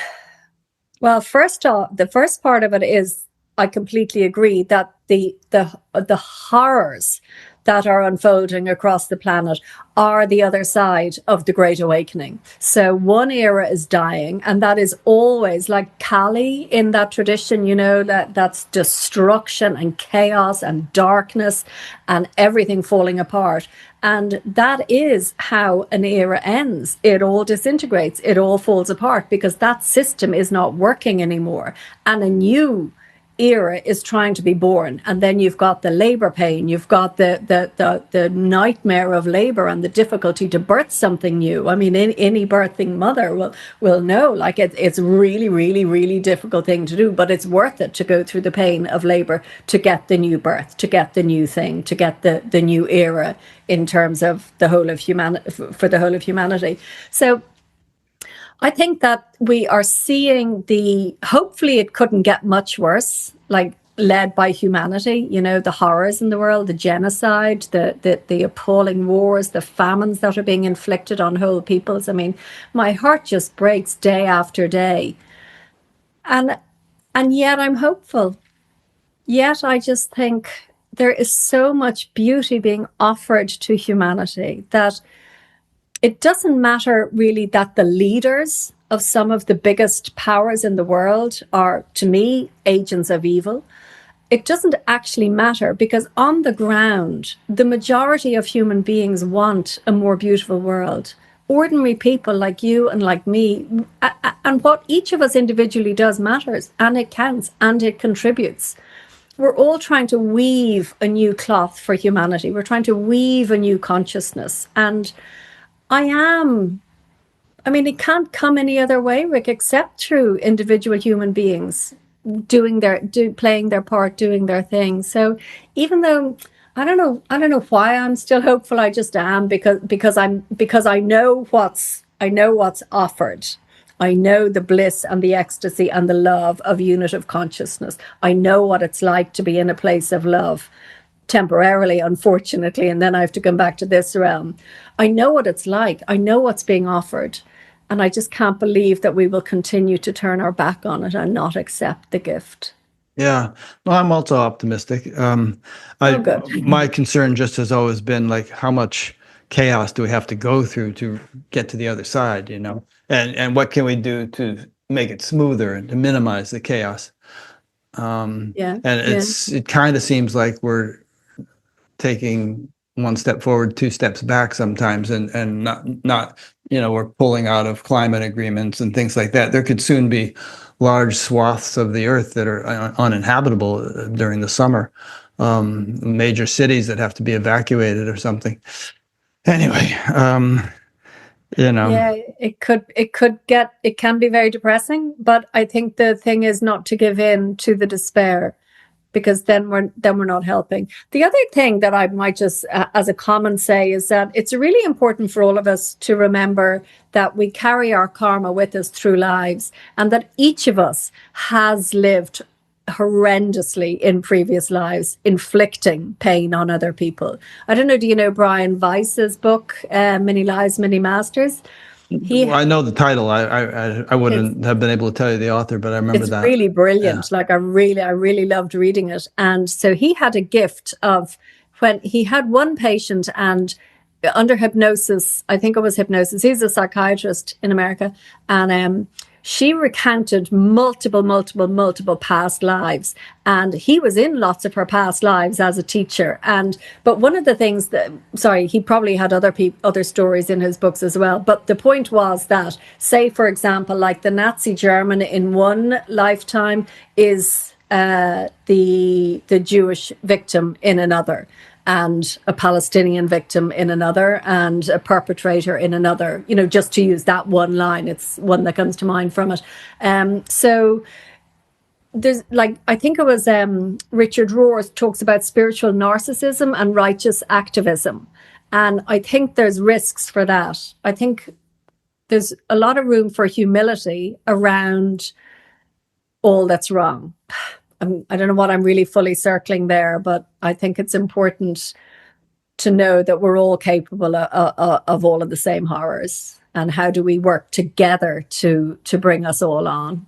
well, first off, the first part of it is I completely agree that the horrors that are unfolding across the planet are the other side of the Great Awakening. So one era is dying, and that is always like Kali in that tradition, that's destruction and chaos and darkness and everything falling apart. And that is how an era ends. It all disintegrates, it all falls apart because that system is not working anymore. And a new era is trying to be born, and then you've got the labor pain, you've got the nightmare of labor and the difficulty to birth something new. I mean, any birthing mother will know, like, it's really, really, really difficult thing to do, but it's worth it to go through the pain of labor to get the new birth, to get the new thing, to get the new era in terms of the whole of humanity, for the whole of humanity. So I think that we are seeing hopefully it couldn't get much worse, like led by humanity, the horrors in the world, the genocide, the appalling wars, the famines that are being inflicted on whole peoples. I mean, my heart just breaks day after day. And and yet I'm hopeful. Yet I just think there is so much beauty being offered to humanity that it doesn't matter really that the leaders of some of the biggest powers in the world are, to me, agents of evil. It doesn't actually matter because on the ground, the majority of human beings want a more beautiful world. Ordinary people like you and like me, and what each of us individually does matters, and it counts and it contributes. We're all trying to weave a new cloth for humanity. We're trying to weave a new consciousness. And I am. I mean, it can't come any other way, Rick, except through individual human beings playing their part, doing their thing. So even though I don't know why I'm still hopeful, I just am because I know what's offered. I know the bliss and the ecstasy and the love of unit of consciousness. I know what it's like to be in a place of love temporarily, unfortunately, and then I have to come back to this realm. I know what it's like. I know what's being offered. And I just can't believe that we will continue to turn our back on it and not accept the gift. Yeah, well, I'm also optimistic. Oh, I good. My concern just has always been like how much chaos do we have to go through to get to the other side, and what can we do to make it smoother and to minimize the chaos? Yeah, And yeah. it kind of seems like we're taking one step forward, two steps back sometimes, and not we're pulling out of climate agreements and things like that. There could soon be large swaths of the earth that are uninhabitable during the summer. Major cities that have to be evacuated or something. Anyway, you know, Yeah, it can be very depressing, but I think the thing is not to give in to the despair because then we're not helping. The other thing that I might just as a comment say is that it's really important for all of us to remember that we carry our karma with us through lives, and that each of us has lived horrendously in previous lives, inflicting pain on other people. I don't know, do you know Brian Weiss's book, Many Lives, Many Masters? Well, I know the title. I wouldn't have been able to tell you the author, but I remember it's that. Really brilliant. Yeah. Like I really loved reading it. And so he had a gift of when he had one patient, and under hypnosis, I think it was hypnosis. He's a psychiatrist in America, and she recounted multiple past lives, and he was in lots of her past lives as a teacher. But one of the things that, sorry, he probably had other stories in his books as well. But the point was that, say, for example, like the Nazi German in one lifetime is the Jewish victim in another, and a Palestinian victim in another, and a perpetrator in another, just to use that one line. It's one that comes to mind from it. So there's I think it was Richard Rohr talks about spiritual narcissism and righteous activism. And I think there's risks for that. I think there's a lot of room for humility around all that's wrong. I don't know what I'm really fully circling there, but I think it's important to know that we're all capable of all of the same horrors, and how do we work together to bring us all on?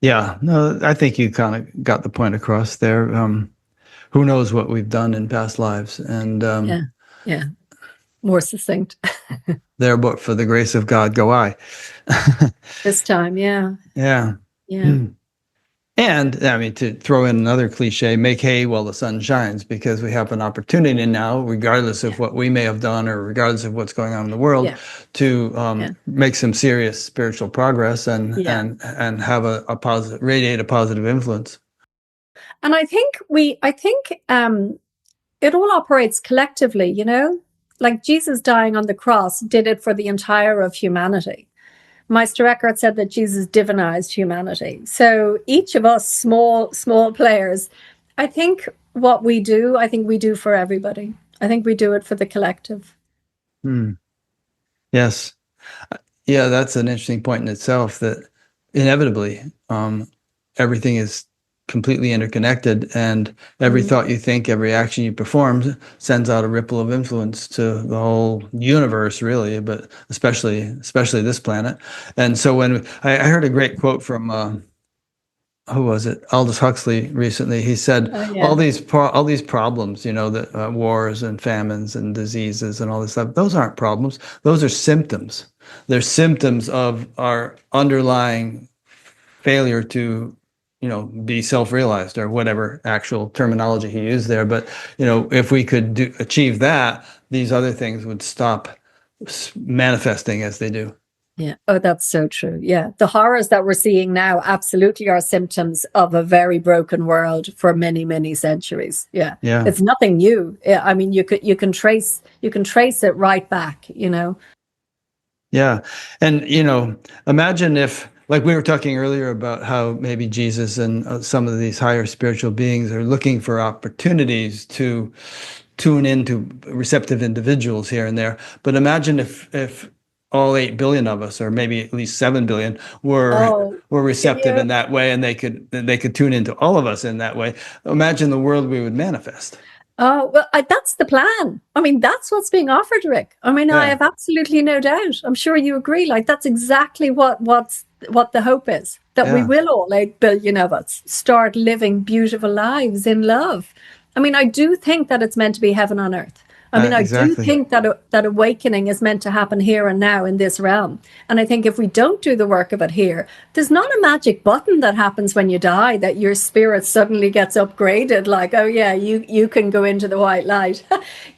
Yeah, no, I think you kind of got the point across there. Who knows what we've done in past lives, and yeah, more succinct. there, but for the grace of God, go I. This time, yeah. And I mean, to throw in another cliche, make hay while the sun shines, because we have an opportunity now, regardless of what we may have done or regardless of what's going on in the world, to make some serious spiritual progress and have a positive, radiate a positive influence. And I think it all operates collectively, like Jesus dying on the cross did it for the entire of humanity. Meister Eckhart said that Jesus divinized humanity. So each of us, small players, I think we do for everybody. I think we do it for the collective. Yes. Yeah, that's an interesting point in itself, that inevitably everything is completely interconnected, and every thought you think, every action you perform sends out a ripple of influence to the whole universe, really, but especially this planet. And so when I heard a great quote from who was it? Aldous Huxley recently. He said, all these problems, the wars and famines and diseases and all this stuff, those aren't problems. Those are symptoms. They're symptoms of our underlying failure to be self-realized, or whatever actual terminology he used there. But, if we could achieve that, these other things would stop manifesting as they do. Yeah. Oh, that's so true. Yeah. The horrors that we're seeing now absolutely are symptoms of a very broken world for many, many centuries. Yeah. It's nothing new. I mean, you can trace it right back, Yeah. And, imagine if, like we were talking earlier about how maybe Jesus and some of these higher spiritual beings are looking for opportunities to tune into receptive individuals here and there. But imagine if all 8 billion of us, or maybe at least 7 billion, were receptive in that way, and they could tune into all of us in that way. Imagine the world we would manifest. Oh, well, that's the plan. I mean, that's what's being offered, Rick. I mean, I have absolutely no doubt. I'm sure you agree. Like, that's exactly what the hope is, that we will, all 8 billion of us, start living beautiful lives in love. I mean, I do think that it's meant to be heaven on earth. I mean, I do think that awakening is meant to happen here and now in this realm. And I think if we don't do the work of it here, there's not a magic button that happens when you die that your spirit suddenly gets upgraded. Like, oh yeah, you can go into the white light.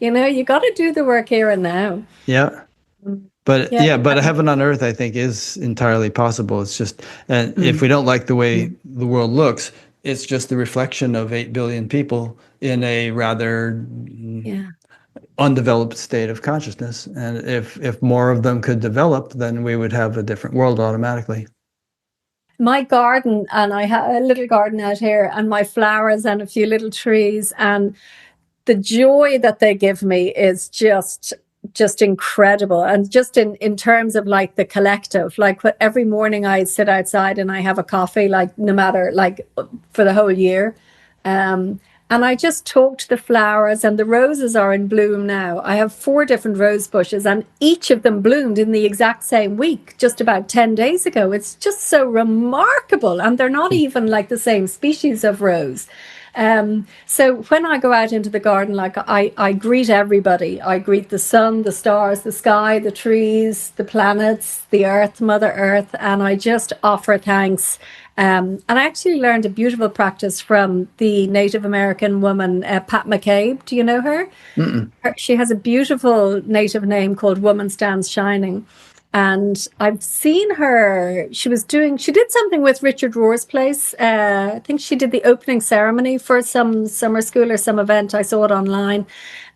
You got to do the work here and now. Yeah. But but heaven on earth, I think, is entirely possible. It's just, and if we don't like the way the world looks, it's just the reflection of 8 billion people in a rather undeveloped state of consciousness. And if more of them could develop, then we would have a different world automatically. My garden, and I have a little garden out here, and my flowers and a few little trees, and the joy that they give me is just incredible. And just in terms of like the collective, like every morning I sit outside and I have a coffee, like no matter, like for the whole year. um and I just talk to the flowers, and the roses are in bloom now. I have 4 different rose bushes, and each of them bloomed in the exact same week, just about 10 days ago. It's just so remarkable. And they're not even like the same species of rose. So when I go out into the garden, like I greet everybody. I greet the sun, the stars, the sky, the trees, the planets, the earth, Mother Earth, and I just offer thanks. And I actually learned a beautiful practice from the Native American woman, Pat McCabe. Do you know her? Mm-mm. She has a beautiful native name called Woman Stands Shining. And I've seen her, she did something with Richard Rohr's place. I think she did the opening ceremony for some summer school or some event. I saw it online.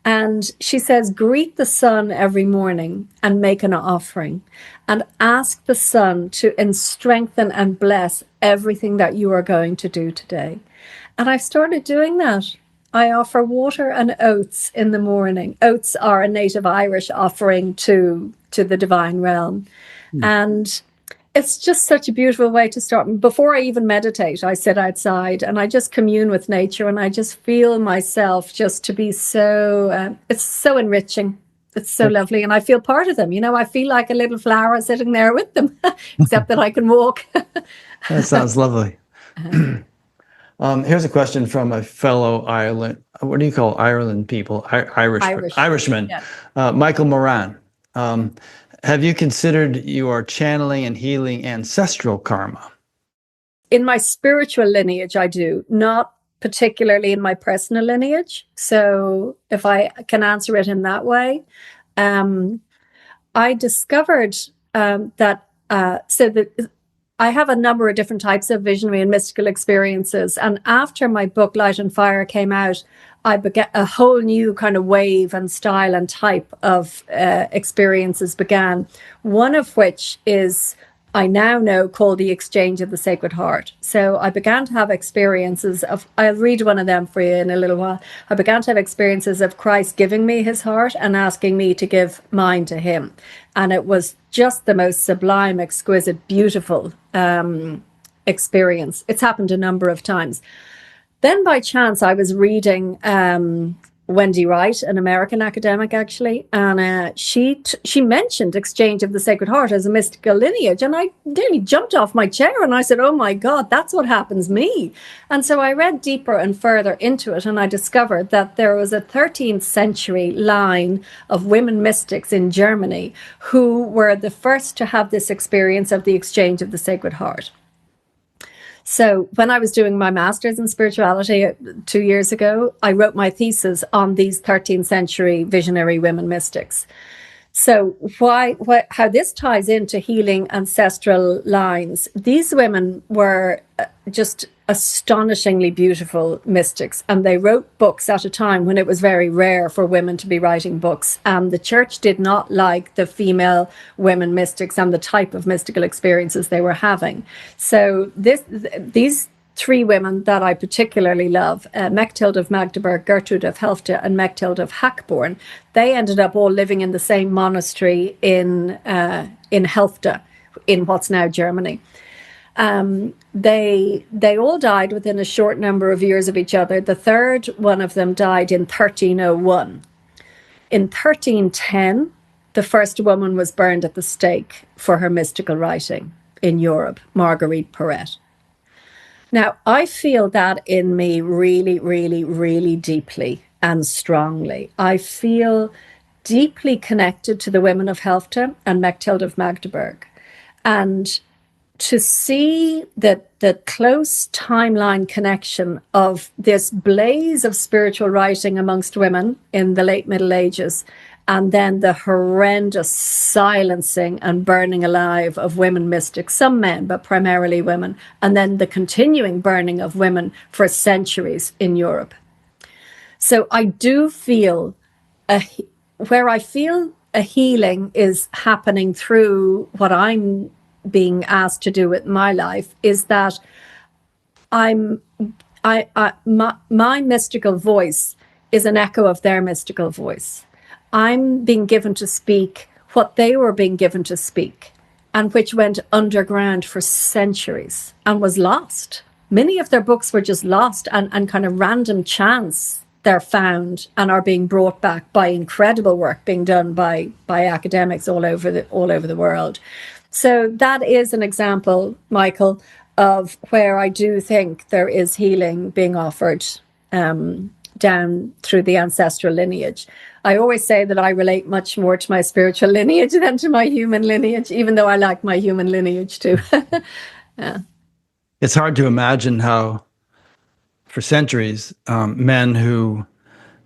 And she says, greet the sun every morning and make an offering, and ask the sun to strengthen and bless everything that you are going to do today. And I started doing that. I offer water and oats in the morning. Oats are a native Irish offering to the divine realm. Mm. And it's just such a beautiful way to start. Before I even meditate, I sit outside and I just commune with nature, and I just feel myself just to be so, it's so enriching. It's so lovely. And I feel part of them. I feel like a little flower sitting there with them, except that I can walk. That sounds lovely. Here's a question from a fellow Ireland. What do you call Ireland people? Irishman. Yeah. Michael Moran. Have you considered you are channeling and healing ancestral karma? In my spiritual lineage, I do, not particularly in my personal lineage. So if I can answer it in that way, I discovered that I have a number of different types of visionary and mystical experiences. And after my book, Light and Fire, came out, I began a whole new kind of wave and style and type of experiences began. One of which is, I now know, called the Exchange of the Sacred Heart. So I began to have experiences of, I'll read one of them for you in a little while. I began to have experiences of Christ giving me his heart and asking me to give mine to him. And it was just the most sublime, exquisite, beautiful experience. It's happened a number of times. Then by chance, I was reading Wendy Wright, an American academic, actually, and she mentioned Exchange of the Sacred Heart as a mystical lineage, and I nearly jumped off my chair, and I said, oh my God, that's what happens me. And so I read deeper and further into it, and I discovered that there was a 13th century line of women mystics in Germany who were the first to have this experience of the Exchange of the Sacred Heart. So when I was doing my master's in spirituality 2 years ago, I wrote my thesis on these 13th century visionary women mystics. So how this ties into healing ancestral lines, these women were just astonishingly beautiful mystics, and they wrote books at a time when it was very rare for women to be writing books, and the church did not like the female women mystics and the type of mystical experiences they were having. So these 3 women that I particularly love, Mechthild of Magdeburg, Gertrude of Helfte, and Mechthild of Hackborn, they ended up all living in the same monastery in Helfte, in what's now Germany. They all died within a short number of years of each other. The third one of them died in 1301. In 1310, the first woman was burned at the stake for her mystical writing in Europe, Marguerite Porete. Now, I feel that in me really, really, really deeply and strongly. I feel deeply connected to the women of Helfte and Mechthild of Magdeburg. And to see the close timeline connection of this blaze of spiritual writing amongst women in the late Middle Ages, and then the horrendous silencing and burning alive of women mystics, some men, but primarily women, and then the continuing burning of women for centuries in Europe. So I do feel where I feel a healing is happening through what I'm being asked to do with my life is that my mystical voice is an echo of their mystical voice. I'm being given to speak what they were being given to speak, and which went underground for centuries and was lost. Many of their books were just lost, and kind of random chance they're found and are being brought back by incredible work being done by academics all over the world. So that is an example, Michael, of where I do think there is healing being offered down through the ancestral lineage. I always say that I relate much more to my spiritual lineage than to my human lineage, even though I like my human lineage too. Yeah. It's hard to imagine how, for centuries, men who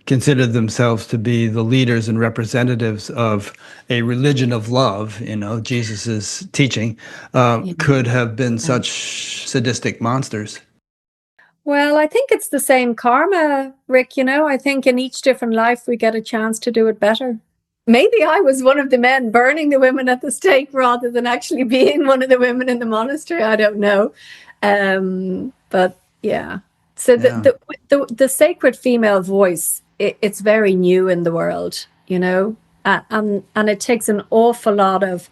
considered themselves to be the leaders and representatives of a religion of love, Jesus's teaching, could have been such sadistic monsters. Well, I think it's the same karma, Rick. I think in each different life we get a chance to do it better. Maybe I was one of the men burning the women at the stake rather than actually being one of the women in the monastery. I don't know. But yeah. So the sacred female voice, it's very new in the world, and it takes an awful lot of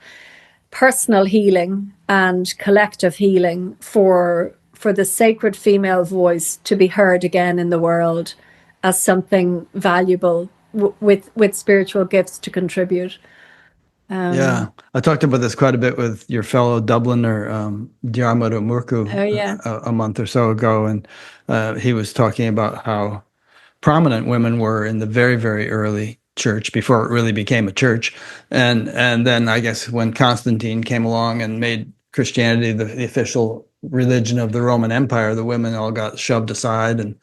personal healing and collective healing for the sacred female voice to be heard again in the world as something valuable with spiritual gifts to contribute. Yeah, I talked about this quite a bit with your fellow Dubliner, Diarmuid O'Murchu, a month or so ago, and he was talking about how prominent women were in the very, very early church before it really became a church, and then I guess when Constantine came along and made Christianity the official religion of the Roman Empire, the women all got shoved aside, and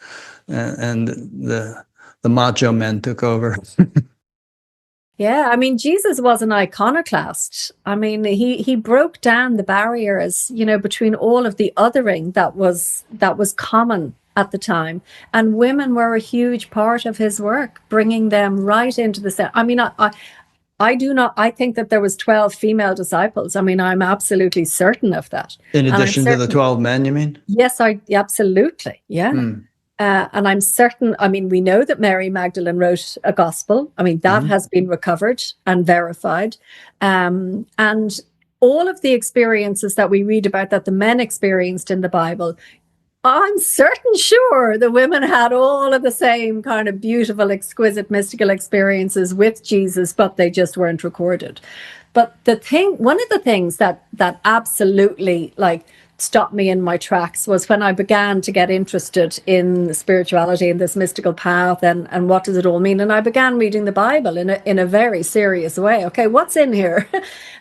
the macho men took over. Yeah, I mean, Jesus was an iconoclast. I mean, he broke down the barriers, between all of the othering that was common at the time, and women were a huge part of his work, bringing them right into the set. I mean, I think that there was 12 female disciples. I mean, I'm absolutely certain of that. In addition to the 12 men, you mean? Yes, absolutely. Yeah. And I'm certain, I mean, we know that Mary Magdalene wrote a gospel. I mean, that has been recovered and verified. And all of the experiences that we read about that the men experienced in the Bible, I'm certain sure the women had all of the same kind of beautiful, exquisite, mystical experiences with Jesus, but they just weren't recorded. But one of the things that absolutely stopped me in my tracks was when I began to get interested in spirituality and this mystical path and what does it all mean. And I began reading the Bible in a very serious way. Okay, what's in here?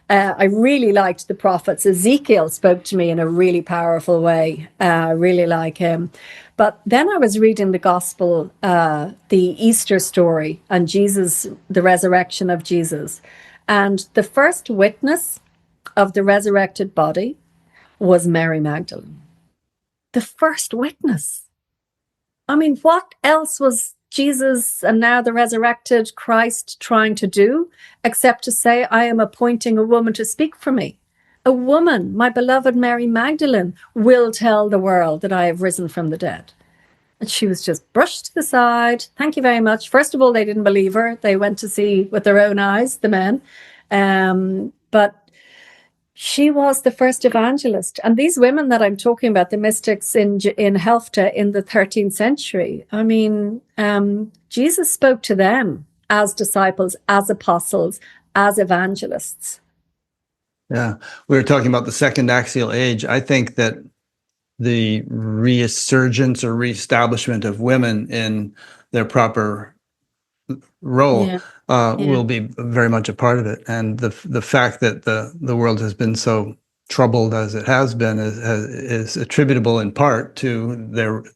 I really liked the prophets. Ezekiel spoke to me in a really powerful way. I really like him. But then I was reading the gospel, the Easter story, and Jesus, the resurrection of Jesus. And the first witness of the resurrected body was Mary Magdalene. The first witness. I mean, what else was Jesus and now the resurrected Christ trying to do except to say, I am appointing a woman to speak for me. A woman, my beloved Mary Magdalene, will tell the world that I have risen from the dead. And she was just brushed to the side. Thank you very much. First of all, they didn't believe her. They went to see with their own eyes, the men. But she was the first evangelist. And these women that I'm talking about, the mystics in Helfta in the 13th century, I mean, Jesus spoke to them as disciples, as apostles, as evangelists. Yeah, we were talking about the second axial age. I think that the resurgence or reestablishment of women in their proper role will be very much a part of it, and the fact that the world has been so troubled as it has been is attributable in part to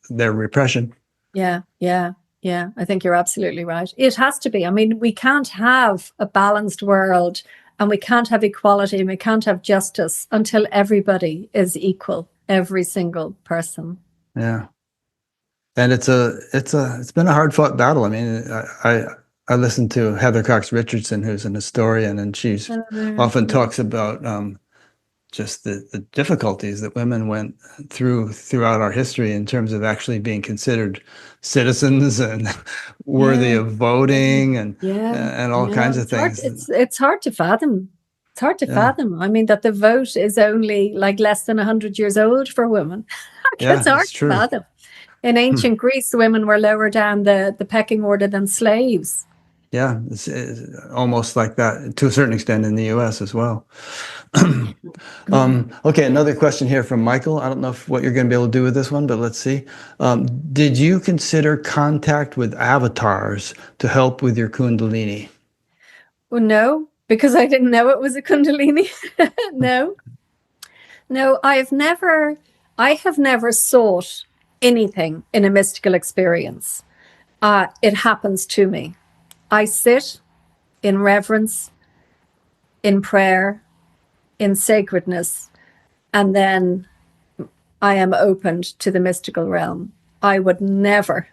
their repression. Yeah. I think you're absolutely right. It has to be. I mean, we can't have a balanced world, and we can't have equality, and we can't have justice until everybody is equal, every single person. Yeah, and it's been a hard fought battle. I mean, I listened to Heather Cox Richardson, who's an historian, and she's often talks about just the difficulties that women went throughout our history in terms of actually being considered citizens and worthy Yeah, of voting and yeah, all yeah. kinds of things. It's hard to fathom. It's hard to Yeah, fathom. I mean, that the vote is only like less than 100 years old for women. It's yeah, hard it's to true. fathom. In Hmm. ancient Greece, women were lower down the pecking order than slaves. Yeah, it's almost like that to a certain extent in the U.S. as well. Okay, another question here from Michael. I don't know what you're going to be able to do with this one, but let's see. Did you consider contact with avatars to help with your Kundalini? Well, no, because I didn't know it was a Kundalini. No, no, I have never sought anything in a mystical experience. It happens to me. I sit in reverence, in prayer, in sacredness, and then I am opened to the mystical realm. I would never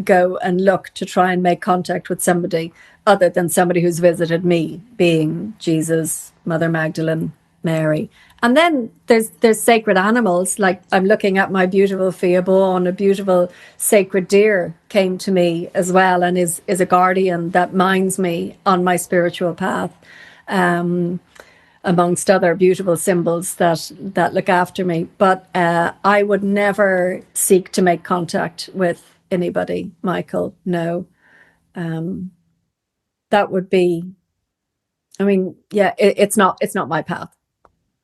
go and look to try and make contact with somebody other than somebody who's visited me, being Jesus, Mother Magdalene, Mary. And then there's sacred animals. Like I'm looking at my beautiful Fiabon, a beautiful sacred deer came to me as well, and is a guardian that minds me on my spiritual path. Amongst other beautiful symbols that look after me. But I would never seek to make contact with anybody, Michael. No. That would be, I mean, yeah, it's not my path.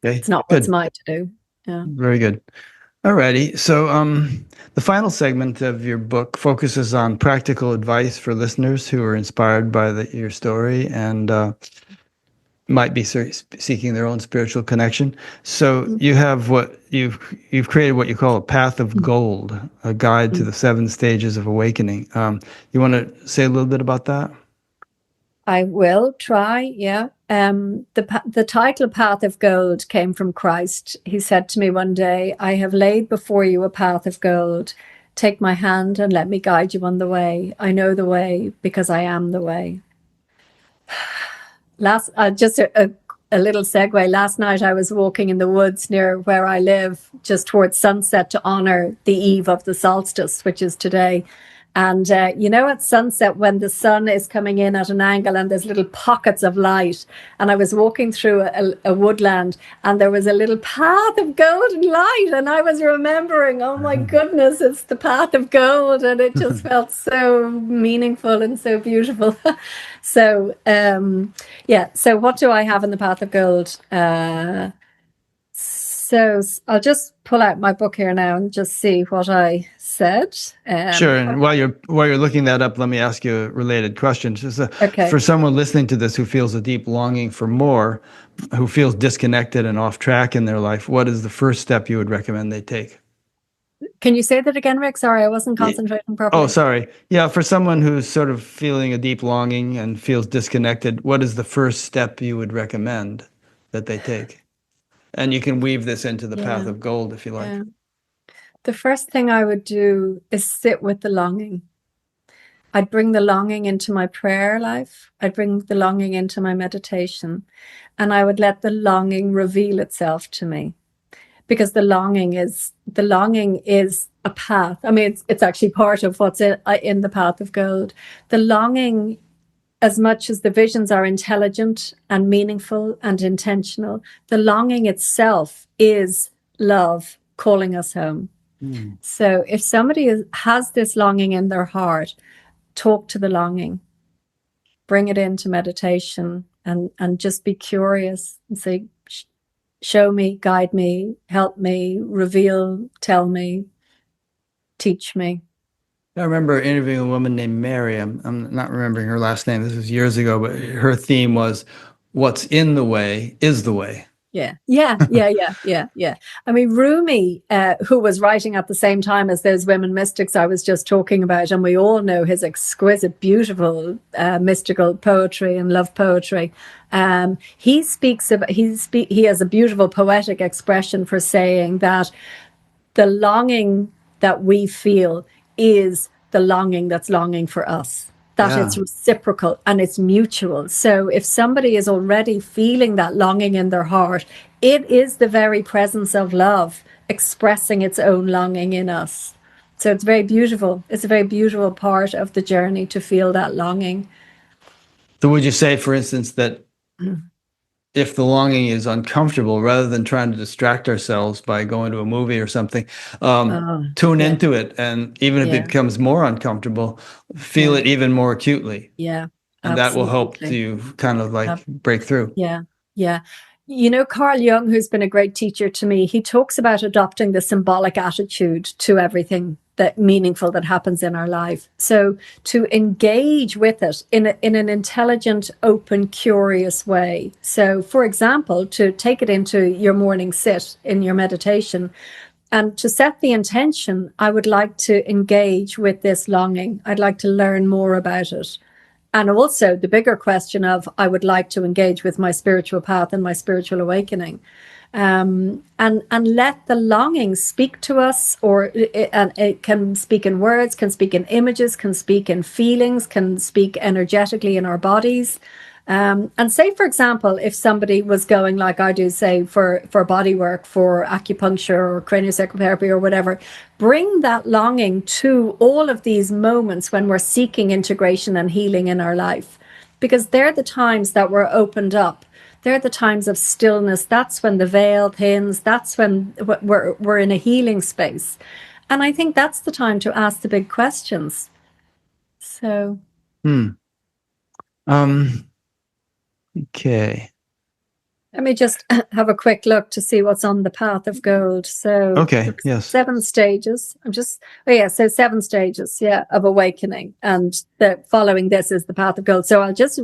Okay, It's not what's good. mine to do. Yeah. Very good. Alrighty. So, the final segment of your book focuses on practical advice for listeners who are inspired by your story and might be seeking their own spiritual connection. So, you have you've created what you call a path of gold, a guide to the 7 stages of awakening. You want to say a little bit about that? I will try, yeah. The title Path of Gold came from Christ. He said to me one day, I have laid before you a path of gold. Take my hand and let me guide you on the way. I know the way because I am the way. Just a little segue. Last night I was walking in the woods near where I live, just towards sunset to honor the eve of the solstice, which is today. And at sunset, when the sun is coming in at an angle and there's little pockets of light, and I was walking through a woodland and there was a little path of golden light, and I was remembering, oh my goodness, it's the path of gold, and it just felt so meaningful and so beautiful. So so what do I have in the path of gold? So I'll just pull out my book here now and just see what I said. Sure. And while you're looking that up, let me ask you a related question. Just Okay. for someone listening to this who feels a deep longing for more, who feels disconnected and off track in their life, what is the first step you would recommend they take? Can you say that again, Rick? Sorry, I wasn't concentrating properly. Oh, sorry. Yeah, for someone who's sort of feeling a deep longing and feels disconnected, what is the first step you would recommend that they take? And you can weave this into the path of gold if you like. Yeah. The first thing I would do is sit with the longing. I'd bring the longing into my prayer life. I'd bring the longing into my meditation, and I would let the longing reveal itself to me, because the longing is a path. I mean, it's actually part of what's in the path of gold. The longing, as much as the visions are intelligent and meaningful and intentional, the longing itself is love calling us home. So if somebody has this longing in their heart, talk to the longing, bring it into meditation, and just be curious and say, show me, guide me, help me, reveal, tell me, teach me. I remember interviewing a woman named Mary. I'm not remembering her last name. This was years ago, but her theme was, what's in the way is the way. Yeah. I mean, Rumi, who was writing at the same time as those women mystics I was just talking about, and we all know his exquisite, beautiful mystical poetry and love poetry. He has a beautiful poetic expression for saying that the longing that we feel is the longing that's longing for us. that it's reciprocal and it's mutual. So if somebody is already feeling that longing in their heart, it is the very presence of love expressing its own longing in us. So it's very beautiful. It's a very beautiful part of the journey to feel that longing. So would you say, for instance, that if the longing is uncomfortable, rather than trying to distract ourselves by going to a movie or something, tune into it, and even if it becomes more uncomfortable, feel it even more acutely. Yeah. And that will help to kind of like break through. Yeah. Yeah. You know, Carl Jung, who's been a great teacher to me, he talks about adopting the symbolic attitude to everything that meaningful that happens in our life. So to engage with it in an intelligent, open, curious way. So, for example, to take it into your morning sit in your meditation and to set the intention, I would like to engage with this longing. I'd like to learn more about it. And also the bigger question of, I would like to engage with my spiritual path and my spiritual awakening. And let the longing speak to us, and it can speak in words, can speak in images, can speak in feelings, can speak energetically in our bodies. And say, for example, if somebody was going like I do, say for body work, for acupuncture or craniosacral therapy or whatever, bring that longing to all of these moments when we're seeking integration and healing in our life, because they're the times that we're opened up. They're the times of stillness. That's when the veil thins. That's when we're in a healing space. And I think that's the time to ask the big questions. So. Okay. Let me just have a quick look to see what's on the path of gold. So, okay, yes, 7 stages. So 7 stages, of awakening, and following this is the path of gold. So I'll just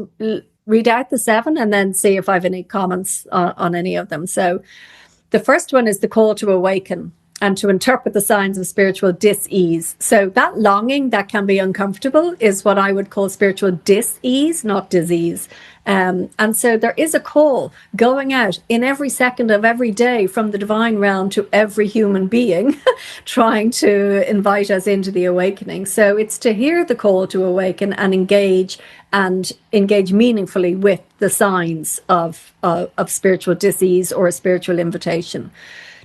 read out the 7 and then see if I have any comments on any of them. So, the first one is the call to awaken and to interpret the signs of spiritual dis-ease. So that longing that can be uncomfortable is what I would call spiritual dis-ease, not disease. And so there is a call going out in every second of every day from the divine realm to every human being, trying to invite us into the awakening. So it's to hear the call to awaken and engage meaningfully with the signs of spiritual dis-ease or a spiritual invitation.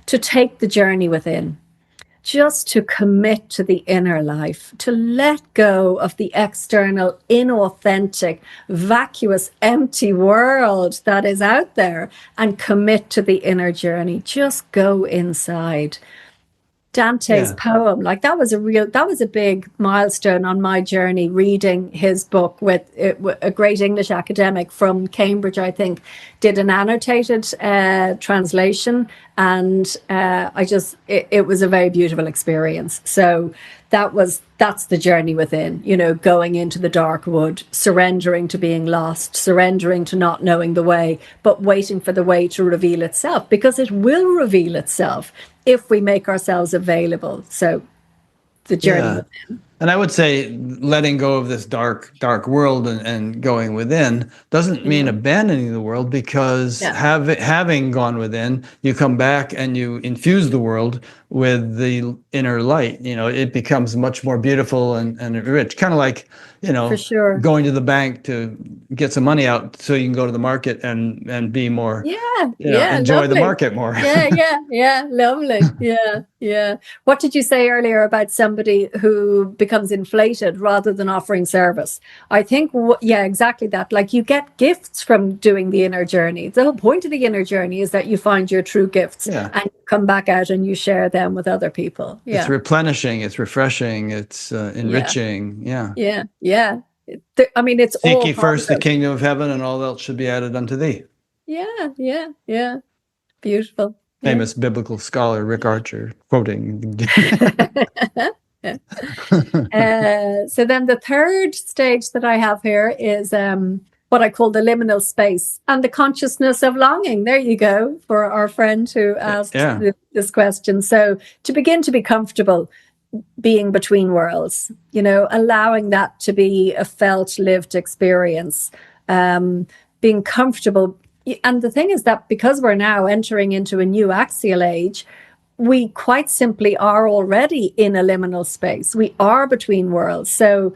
To take the journey within, just to commit to the inner life, to let go of the external, inauthentic, vacuous, empty world that is out there and commit to the inner journey. Just go inside. Dante's poem, like that was a big milestone on my journey, reading his book with a great English academic from Cambridge, I think, did an annotated translation, and it was a very beautiful experience. So that's the journey within, going into the dark wood, surrendering to being lost, surrendering to not knowing the way, but waiting for the way to reveal itself, because it will reveal itself if we make ourselves available. So the journey within. And I would say letting go of this dark world and going within doesn't mean abandoning the world, because having gone within, you come back and you infuse the world with the inner light. It becomes much more beautiful and rich, kind of like, for sure, going to the bank to get some money out so you can go to the market and be more, enjoy lovely. the market more. Lovely. Yeah. What did you say earlier about somebody who becomes inflated rather than offering service? I think, exactly that. Like, you get gifts from doing the inner journey. The whole point of the inner journey is that you find your true gifts and you come back out and you share them with other people. It's replenishing, it's refreshing, it's enriching. I mean, it's seek all ye first the kingdom of heaven, and all else should be added unto thee. Beautiful. Famous biblical scholar Rick Archer quoting. So then the third stage that I have here is what I call the liminal space and the consciousness of longing. There you go, for our friend who asked this question. So to begin to be comfortable being between worlds, allowing that to be a felt, lived experience, being comfortable. And the thing is that because we're now entering into a new axial age, we quite simply are already in a liminal space. We are between worlds. So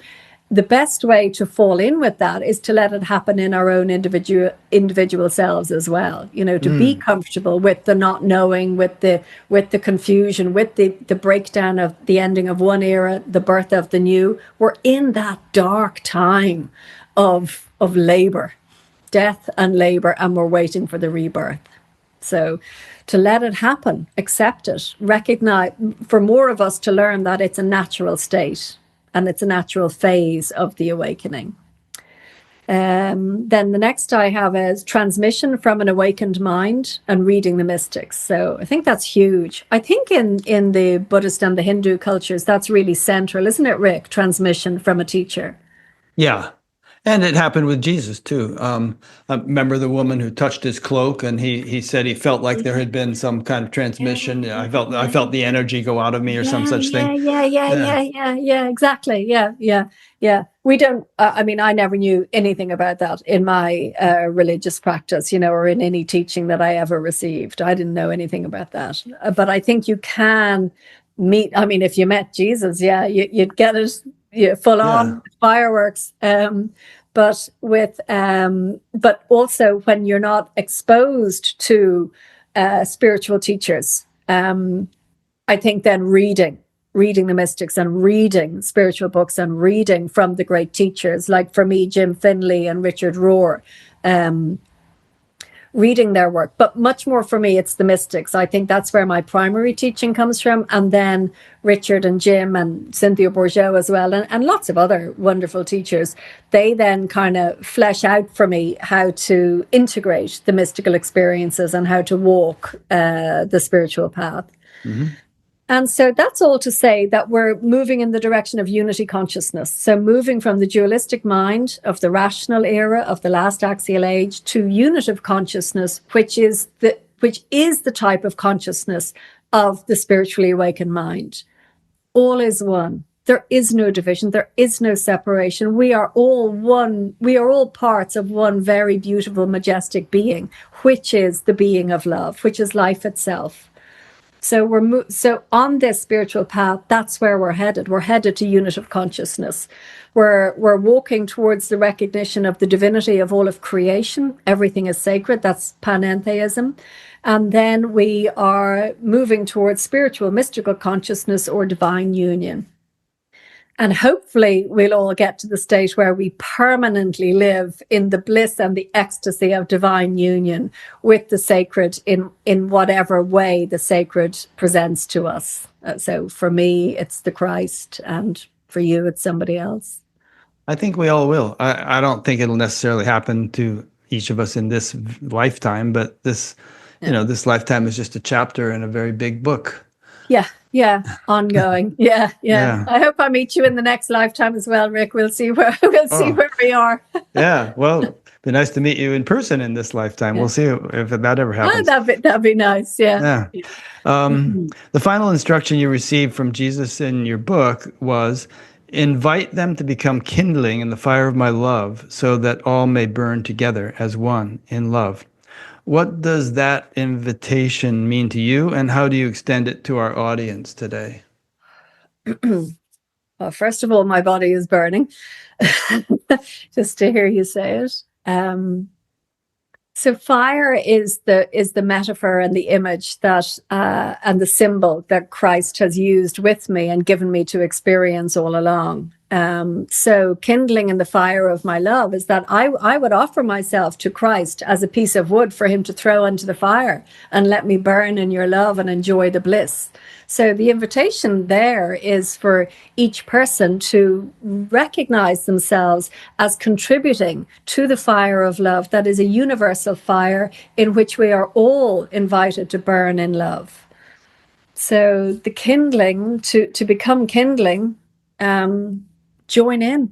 the best way to fall in with that is to let it happen in our own individual selves as well. To be comfortable with the not knowing, with the confusion, with the breakdown of the ending of one era, the birth of the new. We're in that dark time of labor, death and labor, and we're waiting for the rebirth. So to let it happen, accept it, recognize, for more of us to learn that it's a natural state and it's a natural phase of the awakening. Then the next I have is transmission from an awakened mind and reading the mystics. So I think that's huge. I think in the Buddhist and the Hindu cultures, that's really central, isn't it, Rick? Transmission from a teacher. Yeah. And it happened with Jesus too. I remember the woman who touched his cloak, and he said he felt like there had been some kind of transmission. I felt the energy go out of me, or some such thing. Yeah, exactly. Yeah. We don't. I mean, I never knew anything about that in my religious practice, or in any teaching that I ever received. I didn't know anything about that. But I think you can meet. I mean, if you met Jesus, you'd get it. Full on fireworks, but also when you're not exposed to spiritual teachers, I think then reading the mystics and reading spiritual books and reading from the great teachers, like for me, Jim Finley and Richard Rohr, reading their work. But much more for me, it's the mystics. I think that's where my primary teaching comes from. And then Richard and Jim and Cynthia Bourgeois as well, and lots of other wonderful teachers, they then kind of flesh out for me how to integrate the mystical experiences and how to walk the spiritual path. Mm-hmm. And so that's all to say that we're moving in the direction of unity consciousness. So moving from the dualistic mind of the rational era of the last axial age to unitive consciousness, which is the type of consciousness of the spiritually awakened mind. All is one. There is no division. There is no separation. We are all one. We are all parts of one very beautiful, majestic being, which is the being of love, which is life itself. So so on this spiritual path, that's where we're headed. We're headed to unitive consciousness. We're walking towards the recognition of the divinity of all of creation. Everything is sacred. That's panentheism. And then we are moving towards spiritual mystical consciousness or divine union. And hopefully we'll all get to the state where we permanently live in the bliss and the ecstasy of divine union with the sacred in whatever way the sacred presents to us. So for me, it's the Christ, and for you, it's somebody else. I think we all will. I don't think it'll necessarily happen to each of us in this lifetime, but this lifetime is just a chapter in a very big book. Yeah, ongoing. Yeah. I hope I meet you in the next lifetime as well, Rick. We'll see where we are. Yeah, well, it'd be nice to meet you in person in this lifetime. Yeah. We'll see if that ever happens. That'd be nice. Yeah. The final instruction you received from Jesus in your book was, invite them to become kindling in the fire of my love, so that all may burn together as one in love. What does that invitation mean to you, and how do you extend it to our audience today? Well, first of all, my body is burning just to hear you say it. So fire is the metaphor and the image that and the symbol that Christ has used with me and given me to experience all along. So kindling in the fire of my love is that I would offer myself to Christ as a piece of wood for him to throw into the fire and let me burn in your love and enjoy the bliss. So the invitation there is for each person to recognize themselves as contributing to the fire of love that is a universal fire in which we are all invited to burn in love. So the kindling, to become kindling, join in,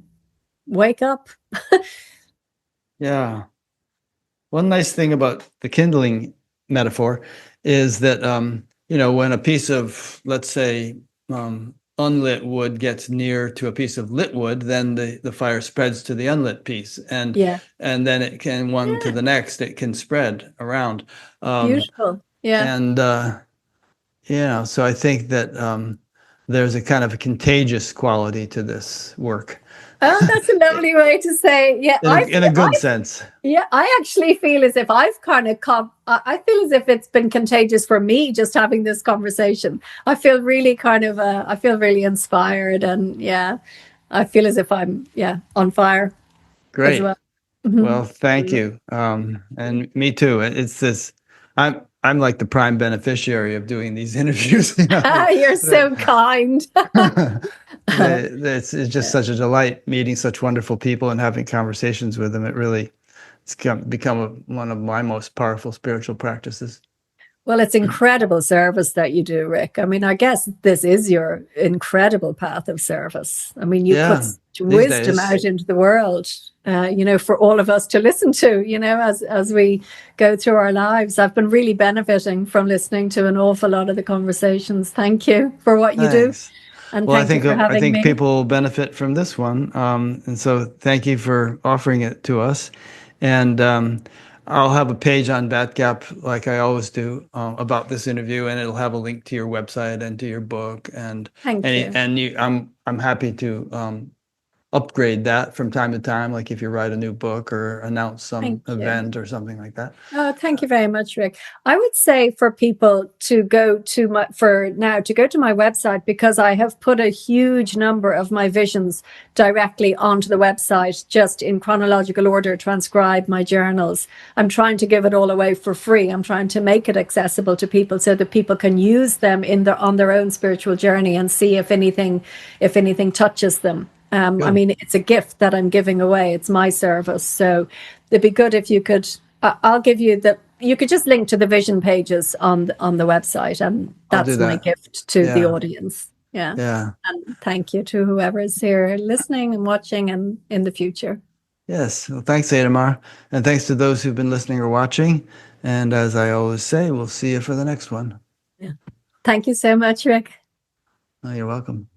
wake up. Yeah. One nice thing about the kindling metaphor is that, when a piece of, let's say, unlit wood gets near to a piece of lit wood, then the fire spreads to the unlit piece. And then it can, one to the next, it can spread around. Beautiful. Yeah. And, so I think that, there's a kind of a contagious quality to this work. Oh, that's a lovely way to say. Yeah, in a good sense. Yeah, I actually feel as if I've kind of I feel as if it's been contagious for me just having this conversation. I feel really I feel really inspired, and yeah, I feel as if I'm on fire as Great. well. Mhm. Well, thank you. And me too. It's this. I'm like the prime beneficiary of doing these interviews. You're so kind. It's just such a delight meeting such wonderful people and having conversations with them. It's become one of my most powerful spiritual practices. Well, it's incredible service that you do, Rick. I mean, I guess this is your incredible path of service. I mean, you put wisdom out into the world, for all of us to listen to, as we go through our lives. I've been really benefiting from listening to an awful lot of the conversations. Thank you for what you do. And well, thank you for having me. people will benefit from this one. And so thank you for offering it to us. And I'll have a page on BatGap, like I always do, about this interview, and it'll have a link to your website and to your book. And thank you. And I'm happy to upgrade that from time to time, like if you write a new book or announce some event or something like that. Oh, thank you very much, Rick. I would say for people to go to my website, because I have put a huge number of my visions directly onto the website, just in chronological order, transcribe my journals. I'm trying to give it all away for free. I'm trying to make it accessible to people so that people can use them on their own spiritual journey and see if anything touches them. I mean, it's a gift that I'm giving away. It's my service. So it'd be good if you could, I'll give you you could just link to the vision pages on the website. And that's my gift to the audience. Yeah. Yeah. And thank you to whoever is here listening and watching and in the future. Yes. Well, thanks, Ademar. And thanks to those who've been listening or watching. And as I always say, we'll see you for the next one. Yeah. Thank you so much, Rick. Oh, you're welcome.